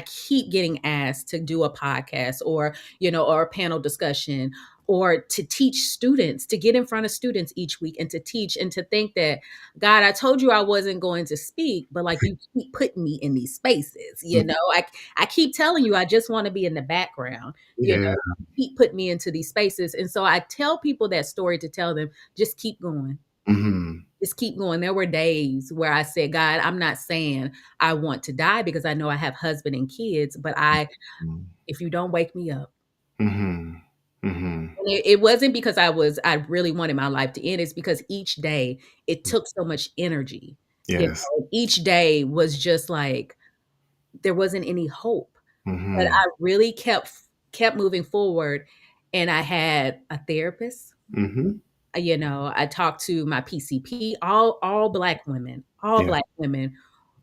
S3: keep getting asked to do a podcast, or a panel discussion, or to teach students, to get in front of students each week and to teach, and to think that, God, I told you I wasn't going to speak, but like, you keep putting me in these spaces. I keep telling you, I just want to be in the background. You keep putting me into these spaces. And so I tell people that story to tell them, just keep going. Just keep going. There were days where I said, God, I'm not saying I want to die, because I know I have husband and kids, but if you don't wake me up. It wasn't because I really wanted my life to end. It's because each day it took so much energy.
S2: Yes.
S3: Each day was just like, there wasn't any hope. But I really kept moving forward. And I had a therapist. I talked to my PCP, all Black women, Black women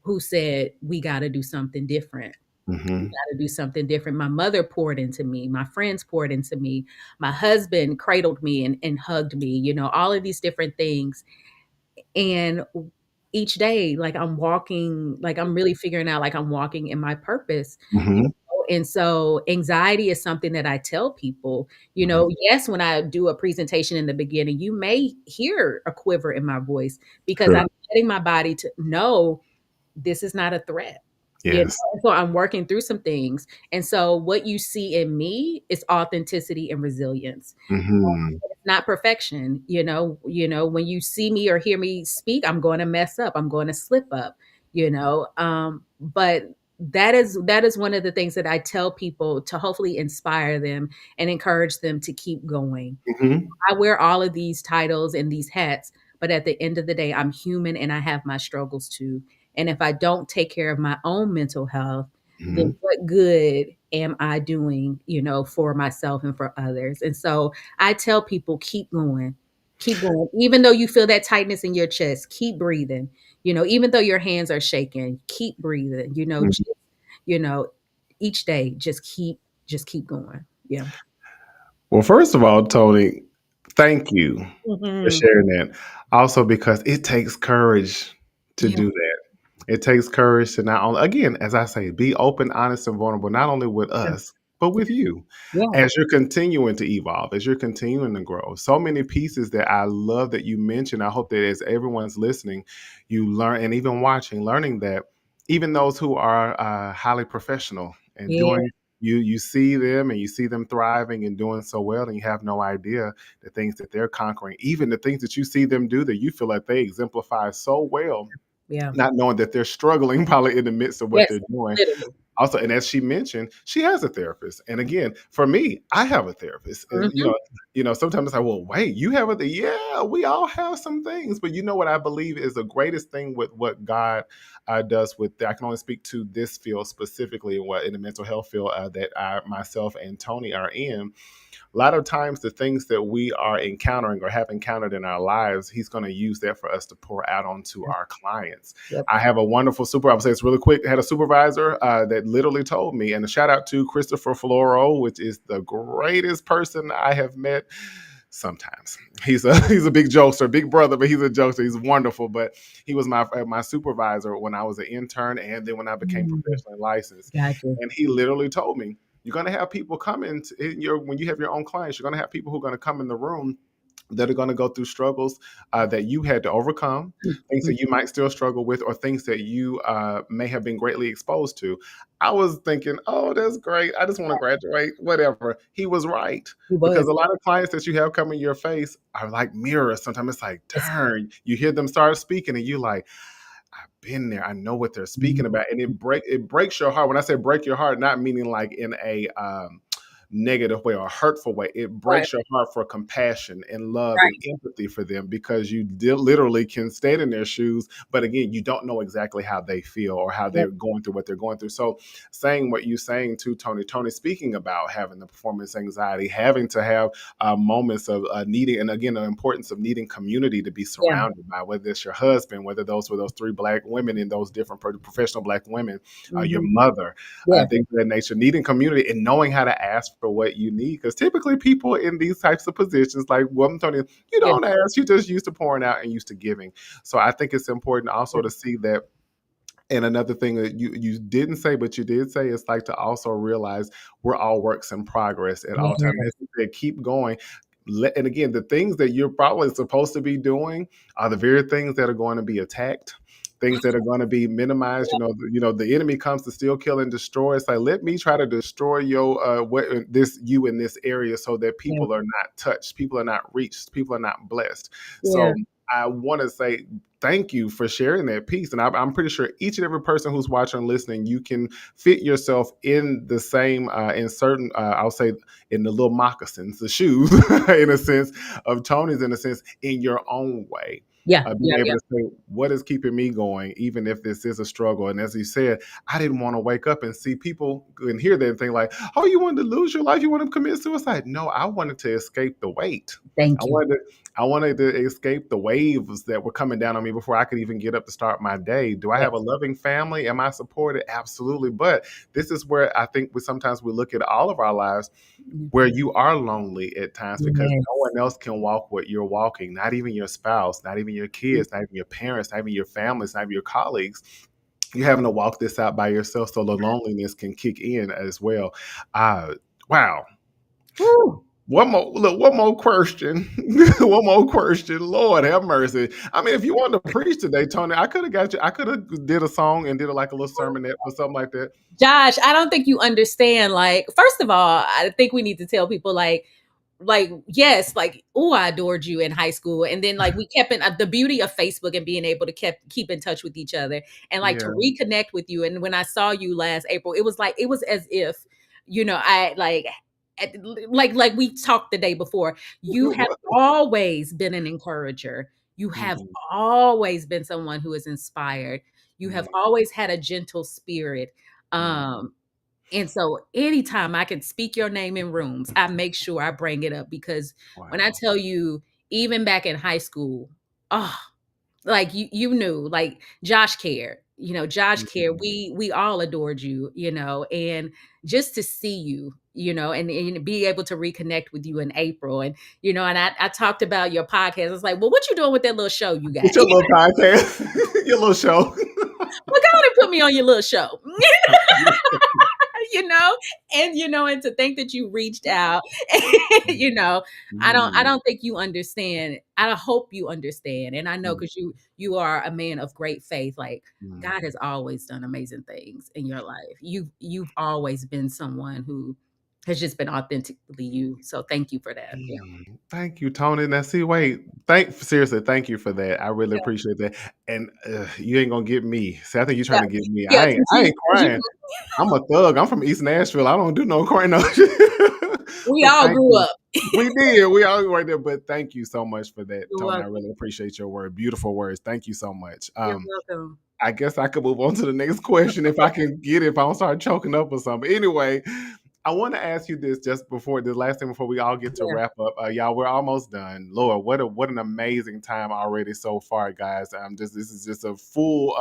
S3: who said, we got to do something different. We got to do something different. My mother poured into me. My friends poured into me. My husband cradled me and hugged me, all of these different things. And each day, like, I'm walking, like, I'm really figuring out, like, I'm walking in my purpose. And so anxiety is something that I tell people, yes, when I do a presentation in the beginning, you may hear a quiver in my voice, because I'm letting my body to know this is not a threat.
S2: Yes.
S3: So I'm working through some things. And so what you see in me is authenticity and resilience. It's not perfection. When you see me or hear me speak, I'm going to mess up. I'm going to slip up, but that is one of the things that I tell people, to hopefully inspire them and encourage them to keep going. I wear all of these titles and these hats, but at the end of the day, I'm human and I have my struggles too. And if I don't take care of my own mental health, then what good am I doing, for myself and for others? And so I tell people, keep going. Keep going. Even though you feel that tightness in your chest, keep breathing. Even though your hands are shaking, keep breathing. Each day, just keep going. Yeah.
S2: Well, first of all, Toni, thank you for sharing that. Also, because it takes courage to do that. It takes courage to not only, again, as I say, be open, honest, and vulnerable, not only with
S3: Yeah.
S2: us, but with you
S3: Yeah.
S2: as you're continuing to evolve, as you're continuing to grow. So many pieces that I love that you mentioned. I hope that as everyone's listening, you learn, and even watching, learning that even those who are highly professional and
S3: Yeah.
S2: doing, you see them and you see them thriving and doing so well, and you have no idea the things that they're conquering, even the things that you see them do that you feel like they exemplify so well,
S3: Yeah.
S2: not knowing that they're struggling probably in the midst of what
S3: Yes.
S2: they're doing.
S3: Literally.
S2: Also, and as she mentioned, she has a therapist. And again, for me, I have a therapist. And,
S3: Mhm.
S2: sometimes it's like, well, wait, you have a yeah, we all have some things. But you know what I believe is the greatest thing with what God does with, I can only speak to this field specifically, what in the mental health field that I myself and Toni are in. A lot of times the things that we are encountering or have encountered in our lives, he's going to use that for us to pour out onto
S3: Yeah.
S2: our clients.
S3: Yep.
S2: I have a wonderful supervisor. I'll say it's really quick. I had a supervisor that literally told me, and a shout out to Christopher Floro, which is the greatest person I have met. Sometimes he's a big jokester, big brother, but he's a jokester. He's wonderful. But he was my supervisor when I was an intern, and then when I became professionally licensed.
S3: Gotcha.
S2: And he literally told me, you're going to have people come in when you have your own clients, you're going to have people who are going to come in the room that are going to go through struggles that you had to overcome, things
S3: Mhm.
S2: that you might still struggle with, or things that you may have been greatly exposed to. I was thinking, oh, that's great. I just want to graduate, whatever. He was right.
S3: He
S2: Because
S3: was.
S2: a lot of clients that you have come in your face are like mirrors. Sometimes it's like,
S3: Yes.
S2: darn, you hear them start speaking and you like, I've been there. I know what they're speaking about, and it breaks your heart. When I say break your heart, not meaning like in a negative way or hurtful way. It
S3: Right.
S2: breaks your heart for compassion and love and
S3: Right.
S2: empathy for them, because you literally can stand in their shoes, but again, you don't know exactly how they feel or how
S3: Yep.
S2: they're going through what they're going through. So, saying what you're saying to Toni, speaking about having the performance anxiety, having to have moments of needing, and again, the importance of needing community to be
S3: Yeah.
S2: surrounded by, whether it's your husband, whether those were those three Black women and those different professional Black women, your
S3: Mhm.
S2: mother,
S3: Yes.
S2: things of that nature, needing community and knowing how to ask for what you need. Because typically people in these types of positions, like what I'm telling you, you
S3: Yeah.
S2: don't ask, you just used to pouring out and used to giving. So I think it's important also
S3: Yeah.
S2: to see that. And another thing that you didn't say, but you did say, is like to also realize we're all works in progress at all times. As
S3: Yes.
S2: you said, keep going. And again, the things that you're probably supposed to be doing are the very things that are going to be attacked, things that are going to be minimized. The enemy comes to steal, kill, and destroy. It's like, let me try to destroy your you in this area, so that
S3: Yeah.
S2: people are not touched, people are not reached, people are not blessed.
S3: Yeah.
S2: So I want to say thank you for sharing that piece. And I'm pretty sure each and every person who's watching and listening, you can fit yourself in the same, in certain, I'll say, in the little moccasins, the shoes, in a sense, of Toni's, in a sense, in your own way.
S3: Yeah.
S2: Being
S3: Yeah.
S2: able
S3: Yeah.
S2: to say, what is keeping me going, even if this is a struggle? And as you said, I didn't want to wake up and see people and hear that and think like, oh, you wanted to lose your life? You want to commit suicide? No, I wanted to escape the weight. I
S3: Thank you.
S2: wanted to, I wanted to escape the waves that were coming down on me before I could even get up to start my day. Do I have a
S3: Yes.
S2: loving family? Am I supported? Absolutely. But this is where I think sometimes we look at all of our lives where you are lonely at times, because no
S3: Yes.
S2: one else can walk what you're walking, not even your spouse, not even your kids, not even your parents, not even your families, not even your colleagues. You're having to walk this out by yourself, so the loneliness can kick in as well. Wow.
S3: Woo.
S2: One more question. One more question. Lord have mercy. I mean, if you wanted to preach today, Toni, I could have got you. I could have did a song and did like a little sermonette or something like that.
S3: Josh, I don't think you understand. Like, first of all, I think we need to tell people yes, like, oh, I adored you in high school. And then like we kept in the beauty of Facebook and being able to keep in touch with each other and like to
S2: Yeah.
S3: reconnect with you. And when I saw you last April, it was as if, I like we talked the day before. You have always been an encourager. You have
S2: Mhm,
S3: always been someone who is inspired. You have
S2: mhm,
S3: always had a gentle spirit.
S2: mhm.
S3: Um, and so anytime I can speak your name in rooms, I make sure I bring it up because when I
S2: Wow.
S3: tell you, even back in high school, oh, like you knew, like Josh cared, Josh cared.
S2: Mhm.
S3: We all adored you, and just to see you, and be able to reconnect with you in April. And, and I talked about your podcast. It's like, well, what you doing with that little show you got?
S2: It's your little podcast, your little show.
S3: put me on your little show. you know, and to think that you reached out, I don't think you understand. I hope you understand. And I know because you are a man of great faith. Like God has always done amazing things in your life. You've always been someone who has just been authentically you. So thank you for that. Yeah.
S2: Thank you, Tony. Now, see, seriously, thank you for that. I really appreciate that. And you ain't gonna get me. See, I think you're trying to get me.
S3: Yeah,
S2: I ain't crying. I'm a thug. I'm from East Nashville. I don't do no crying. No.
S3: We
S2: But
S3: all
S2: thank
S3: grew
S2: you.
S3: up.
S2: We did. We all right there. But thank you so much for that,
S3: You're
S2: Tony. I
S3: welcome.
S2: really appreciate your word. Beautiful words. Thank you so much.
S3: You're welcome.
S2: I guess I could move on to the next question if I can get it, if I don't start choking up or something. Anyway, I want to ask you this just before the last thing before we all get to wrap up. Y'all, we're almost done. Lord, what an amazing time already so far, guys. This is just a full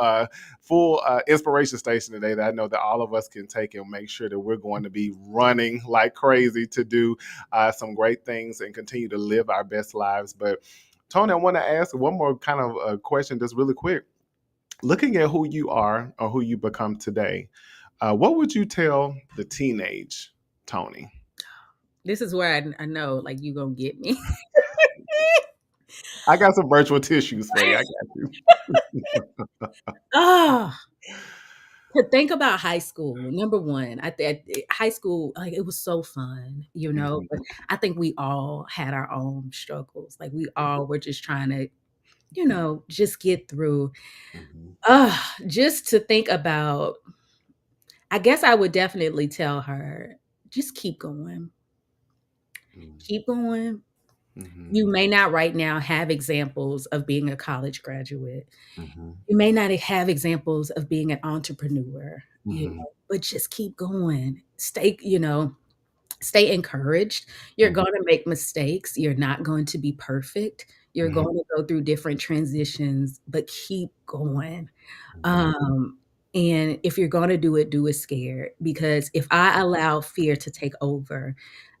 S2: inspiration station today that I know that all of us can take and make sure that we're going to be running like crazy to do some great things and continue to live our best lives. But Tony, I want to ask one more kind of question just really quick. Looking at who you are or who you become today, what would you tell the teenage Tony?
S3: This is where I know, like, you gonna get me.
S2: I got some virtual tissues for you. I got you.
S3: To think about high school, number one, high school, like it was so fun, but I think we all had our own struggles. Like we all were just trying to, just get through. Just to think about, I guess I would definitely tell her, just keep going. Keep going. You may not right now have examples of being a college graduate. You may not have examples of being an entrepreneur, but just keep going. Stay encouraged. You're going to make mistakes. You're not going to be perfect. You're going to go through different transitions, but keep going. And if you're going to do it scared. Because if I allow fear to take over,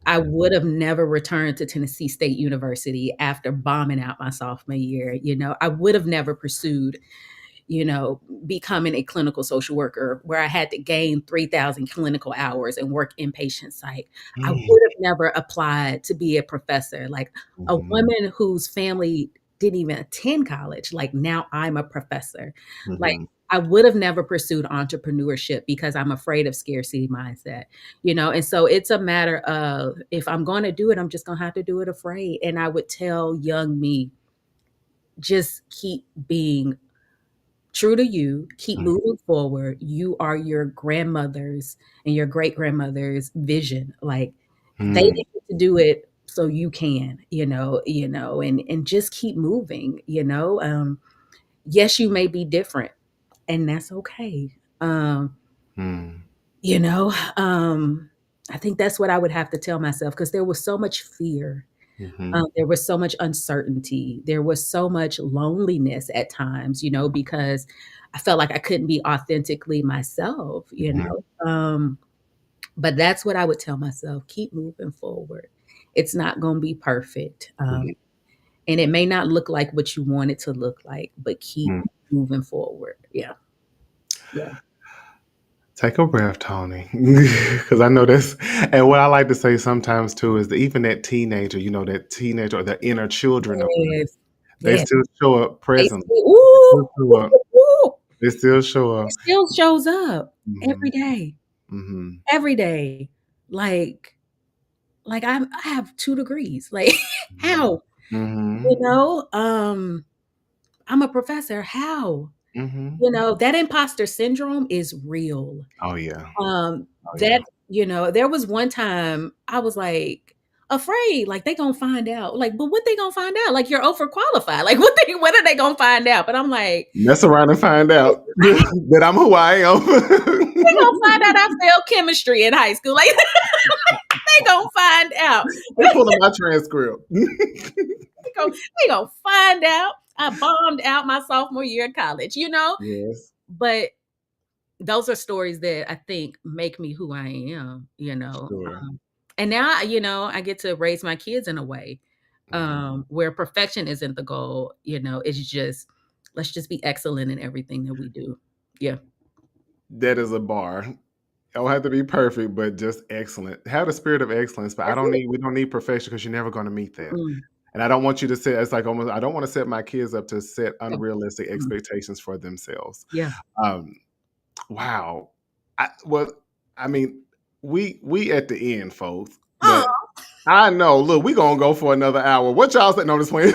S3: I would have never returned to Tennessee State University after bombing out my sophomore year. I would have never pursued, becoming a clinical social worker where I had to gain 3,000 clinical hours and work inpatient psych. I would have never applied to be a professor. Like a woman whose family didn't even attend college, like now I'm a professor. Like I would have never pursued entrepreneurship because I'm afraid of scarcity mindset, and so it's a matter of if I'm going to do it, I'm just going to have to do it afraid. And I would tell young me, just keep being true to you, keep moving forward. You are your grandmother's and your great grandmother's vision. Like they didn't get to do it, so you can, and just keep moving, yes, you may be different, and that's okay. I think that's what I would have to tell myself because there was so much fear. There was so much uncertainty. There was so much loneliness at times, because I felt like I couldn't be authentically myself, But that's what I would tell myself. Keep moving forward. It's not going to be perfect. And it may not look like what you want it to look like, but keep moving forward. Yeah. Yeah.
S2: Take a breath, Tony, because I know this. And what I like to say sometimes too is that even that teenager, or the inner children of them, they still show up presently. They still show up.
S3: It still shows up every day. Every day. Like I have 2 degrees. Like how? I'm a professor. How? That imposter syndrome is real.
S2: Oh yeah.
S3: There was one time I was like afraid, like they gonna find out. Like, but what they gonna find out? Like you're overqualified. Like what are they gonna find out? But I'm like,
S2: mess around and find out that I'm who I am.
S3: They gonna find out I failed chemistry in high school. Like they gonna find out.
S2: They pulling my transcript.
S3: They gonna find out I bombed out my sophomore year of college,
S2: Yes.
S3: But those are stories that I think make me who I am,
S2: Sure.
S3: And now, I get to raise my kids in a way where perfection isn't the goal, it's just, let's just be excellent in everything that we do. Yeah.
S2: That is a bar. It don't have to be perfect, but just excellent. Have the spirit of excellence, but
S3: That's it.
S2: we don't need perfection because you're never going to meet that.
S3: Mm,
S2: And I don't want you to set, it's like almost, I don't want to set my kids up to set
S3: no,
S2: unrealistic
S3: mm,
S2: expectations for themselves.
S3: yeah.
S2: Um, wow. Well, I mean, we at the end, folks,
S3: Oh,
S2: but I know. Look, we gonna go for another hour. What y'all say? No, this point.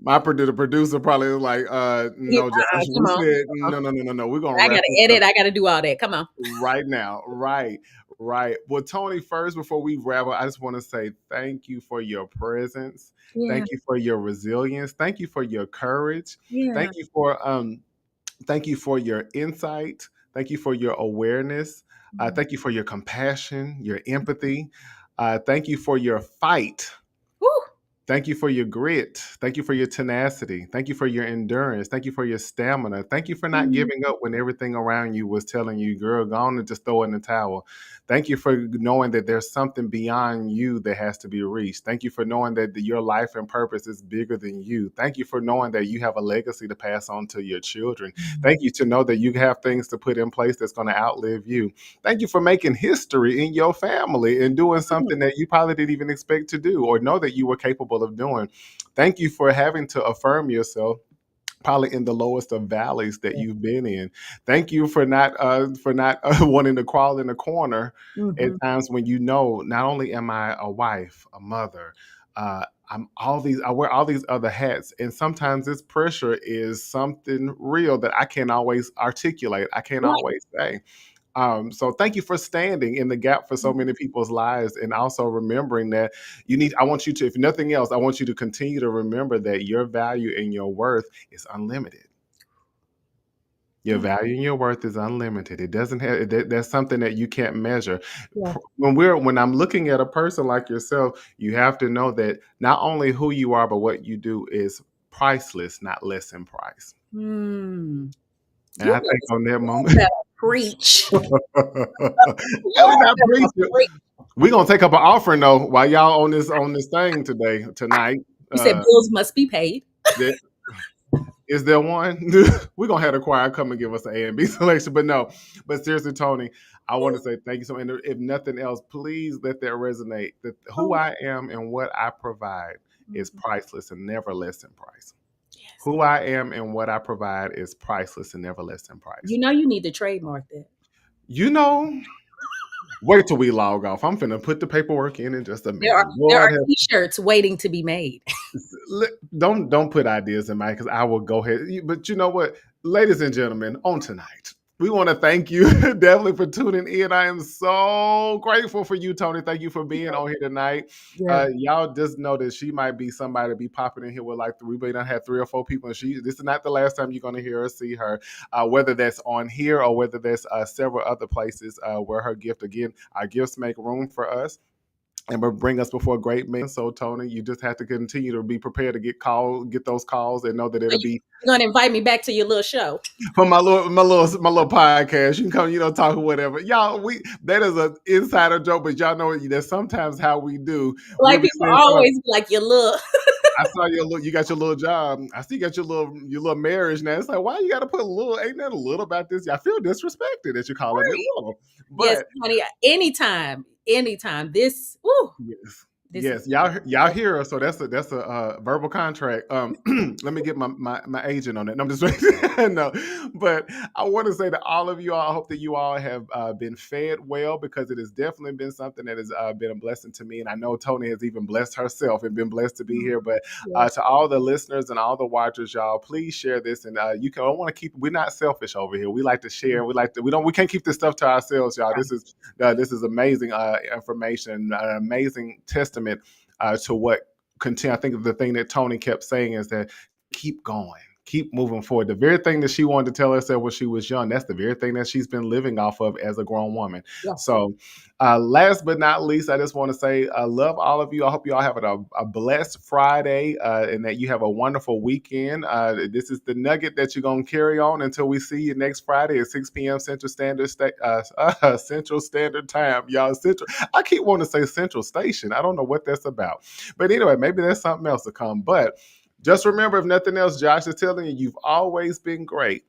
S2: The producer probably was like,
S3: yeah,
S2: no, Josh.
S3: come
S2: We
S3: on,
S2: said
S3: come on.
S2: no. We're gonna
S3: I
S2: wrap
S3: gotta
S2: this up
S3: edit. I gotta do all that. Come on.
S2: right now. Right. Well, Toni, first before we wrap up, I just want to say thank you for your presence.
S3: Yeah,
S2: Thank you for your resilience. Thank you for your courage.
S3: yeah.
S2: Thank you for thank you for your insight. Thank you for your awareness.
S3: Mm.
S2: Thank you for your compassion, your empathy. Thank you for your fight.
S3: Woo.
S2: Thank you for your grit. Thank you for your tenacity. Thank you for your endurance. Thank you for your stamina. Thank you for not
S3: Mm,
S2: giving up when everything around you was telling you, girl, go on and just throw in the towel. Thank you for knowing that there's something beyond you that has to be reached. Thank you for knowing that your life and purpose is bigger than you. Thank you for knowing that you have a legacy to pass on to your children.
S3: mm,
S2: Thank you to know that you have things to put in place that's going to outlive you. Thank you for making history in your family and doing
S3: mm,
S2: something that you probably didn't even expect to do or know that you were capable of doing. Thank you for having to affirm yourself probably in the lowest of valleys that
S3: yeah.
S2: you've been in. Thank you for not wanting to crawl in a corner at
S3: Mhm.
S2: times when you know not only am I a wife, a mother, I wear all these other hats, and sometimes this pressure is something real that I can't always articulate. I can't
S3: Right.
S2: always say. So thank you for standing in the gap for so
S3: Mhm.
S2: many people's lives and also remembering that I want you to, if nothing else, I want you to continue to remember that your value and your worth is unlimited. Your
S3: Mm,
S2: value and your worth is unlimited. It doesn't have that's something that you can't measure.
S3: yeah.
S2: When I'm looking at a person like yourself, you have to know that not only who you are, but what you do is priceless, not less in price.
S3: Mm.
S2: And I think on that
S3: You
S2: moment,
S3: better preach.
S2: and we
S3: You
S2: not
S3: better
S2: preaching.
S3: preach.
S2: We're gonna take up an offering though while y'all on this thing tonight.
S3: You said bills must be paid.
S2: That, is there one? We're gonna have the choir come and give us an A and B selection, but no. But seriously, Toni, I want to say thank you so much. And if nothing else, please let that resonate. That who
S3: Oh,
S2: I am and what I provide is
S3: mhm.
S2: priceless and never less in price.
S3: Yes.
S2: Who I am and what I provide is priceless and never less in price.
S3: You know you need to trademark that.
S2: You know, wait till we log off. I'm finna put the paperwork in just a
S3: There are
S2: minute.
S3: there
S2: Lord
S3: are
S2: have
S3: t-shirts waiting to be made.
S2: don't put ideas in mind because I will go ahead. But you know what, ladies and gentlemen, on tonight, we want to thank you definitely for tuning in. I am so grateful for you, Toni. Thank you for being on here tonight.
S3: Yeah.
S2: Y'all just know that she might be somebody to be popping in here with like we may not have 3 or 4 people, and this is not the last time you're going to hear or see her. Whether that's on here or whether there's several other places where her gift again, our gifts make room for us and will bring us before great men. So, Toni, you just have to continue to be prepared to get those calls, and know that
S3: So
S2: it'll be
S3: you're gonna invite me back to your little show.
S2: from my little podcast. You can come, talk or whatever. Y'all, that is an insider joke, but y'all know that's sometimes how we do. We'll
S3: Like
S2: be
S3: people
S2: saying stuff.
S3: always be like your little
S2: I saw you got your little job. I see you got your little marriage now. It's like, why you got to put a little? Ain't that a little about this? I feel disrespected that you're calling it little,
S3: yes,
S2: but
S3: honey. Anytime. This
S2: yes.
S3: this is
S2: Yes, y'all hear us. So that's a verbal contract. Let me get my agent on it. No, I'm just no, but I want to say to all of you all, I hope that you all have been fed well because it has definitely been something that has been a blessing to me, and I know Toni has even blessed herself and been blessed to be here. But
S3: yeah.
S2: to all the listeners and all the watchers, y'all, please share this, and you can. I want to keep. We're not selfish over here. We like to share. We can't keep this stuff to ourselves, y'all. This is amazing information, an amazing testament to what continue. I think the thing that Toni kept saying is that keep going, keep moving forward. The very thing that she wanted to tell herself when she was young, that's the very thing that she's been living off of as a grown woman.
S3: Yes.
S2: So, last but not least, I just want to say I love all of you. I hope you all have a blessed Friday and that you have a wonderful weekend. This is the nugget that you're going to carry on until we see you next Friday at 6 p.m. Central Standard Time. Y'all, I keep wanting to say Central Station. I don't know what that's about. But anyway, maybe there's something else to come. But just remember, if nothing else, Josh is telling you, you've always been great.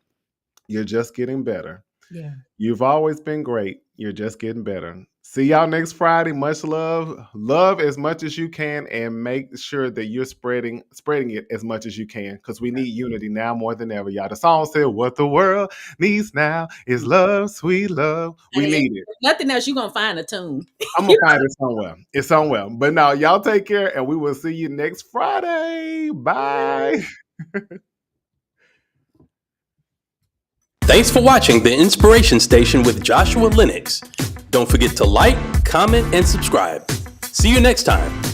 S2: You're just getting better.
S3: Yeah.
S2: You've always been great. You're just getting better. See y'all next Friday. Much love. Love as much as you can, and make sure that you're spreading it as much as you can, because we need unity now more than ever, y'all. The song said, "What the world needs now is love, sweet love." We need it.
S3: Nothing else, you're gonna find a tune.
S2: I'm gonna find it somewhere. It's somewhere. But now, y'all take care, and we will see you next Friday. Bye.
S1: Thanks for watching The Inspiration Station with Joshua Lenox. Don't forget to like, comment, and subscribe. See you next time.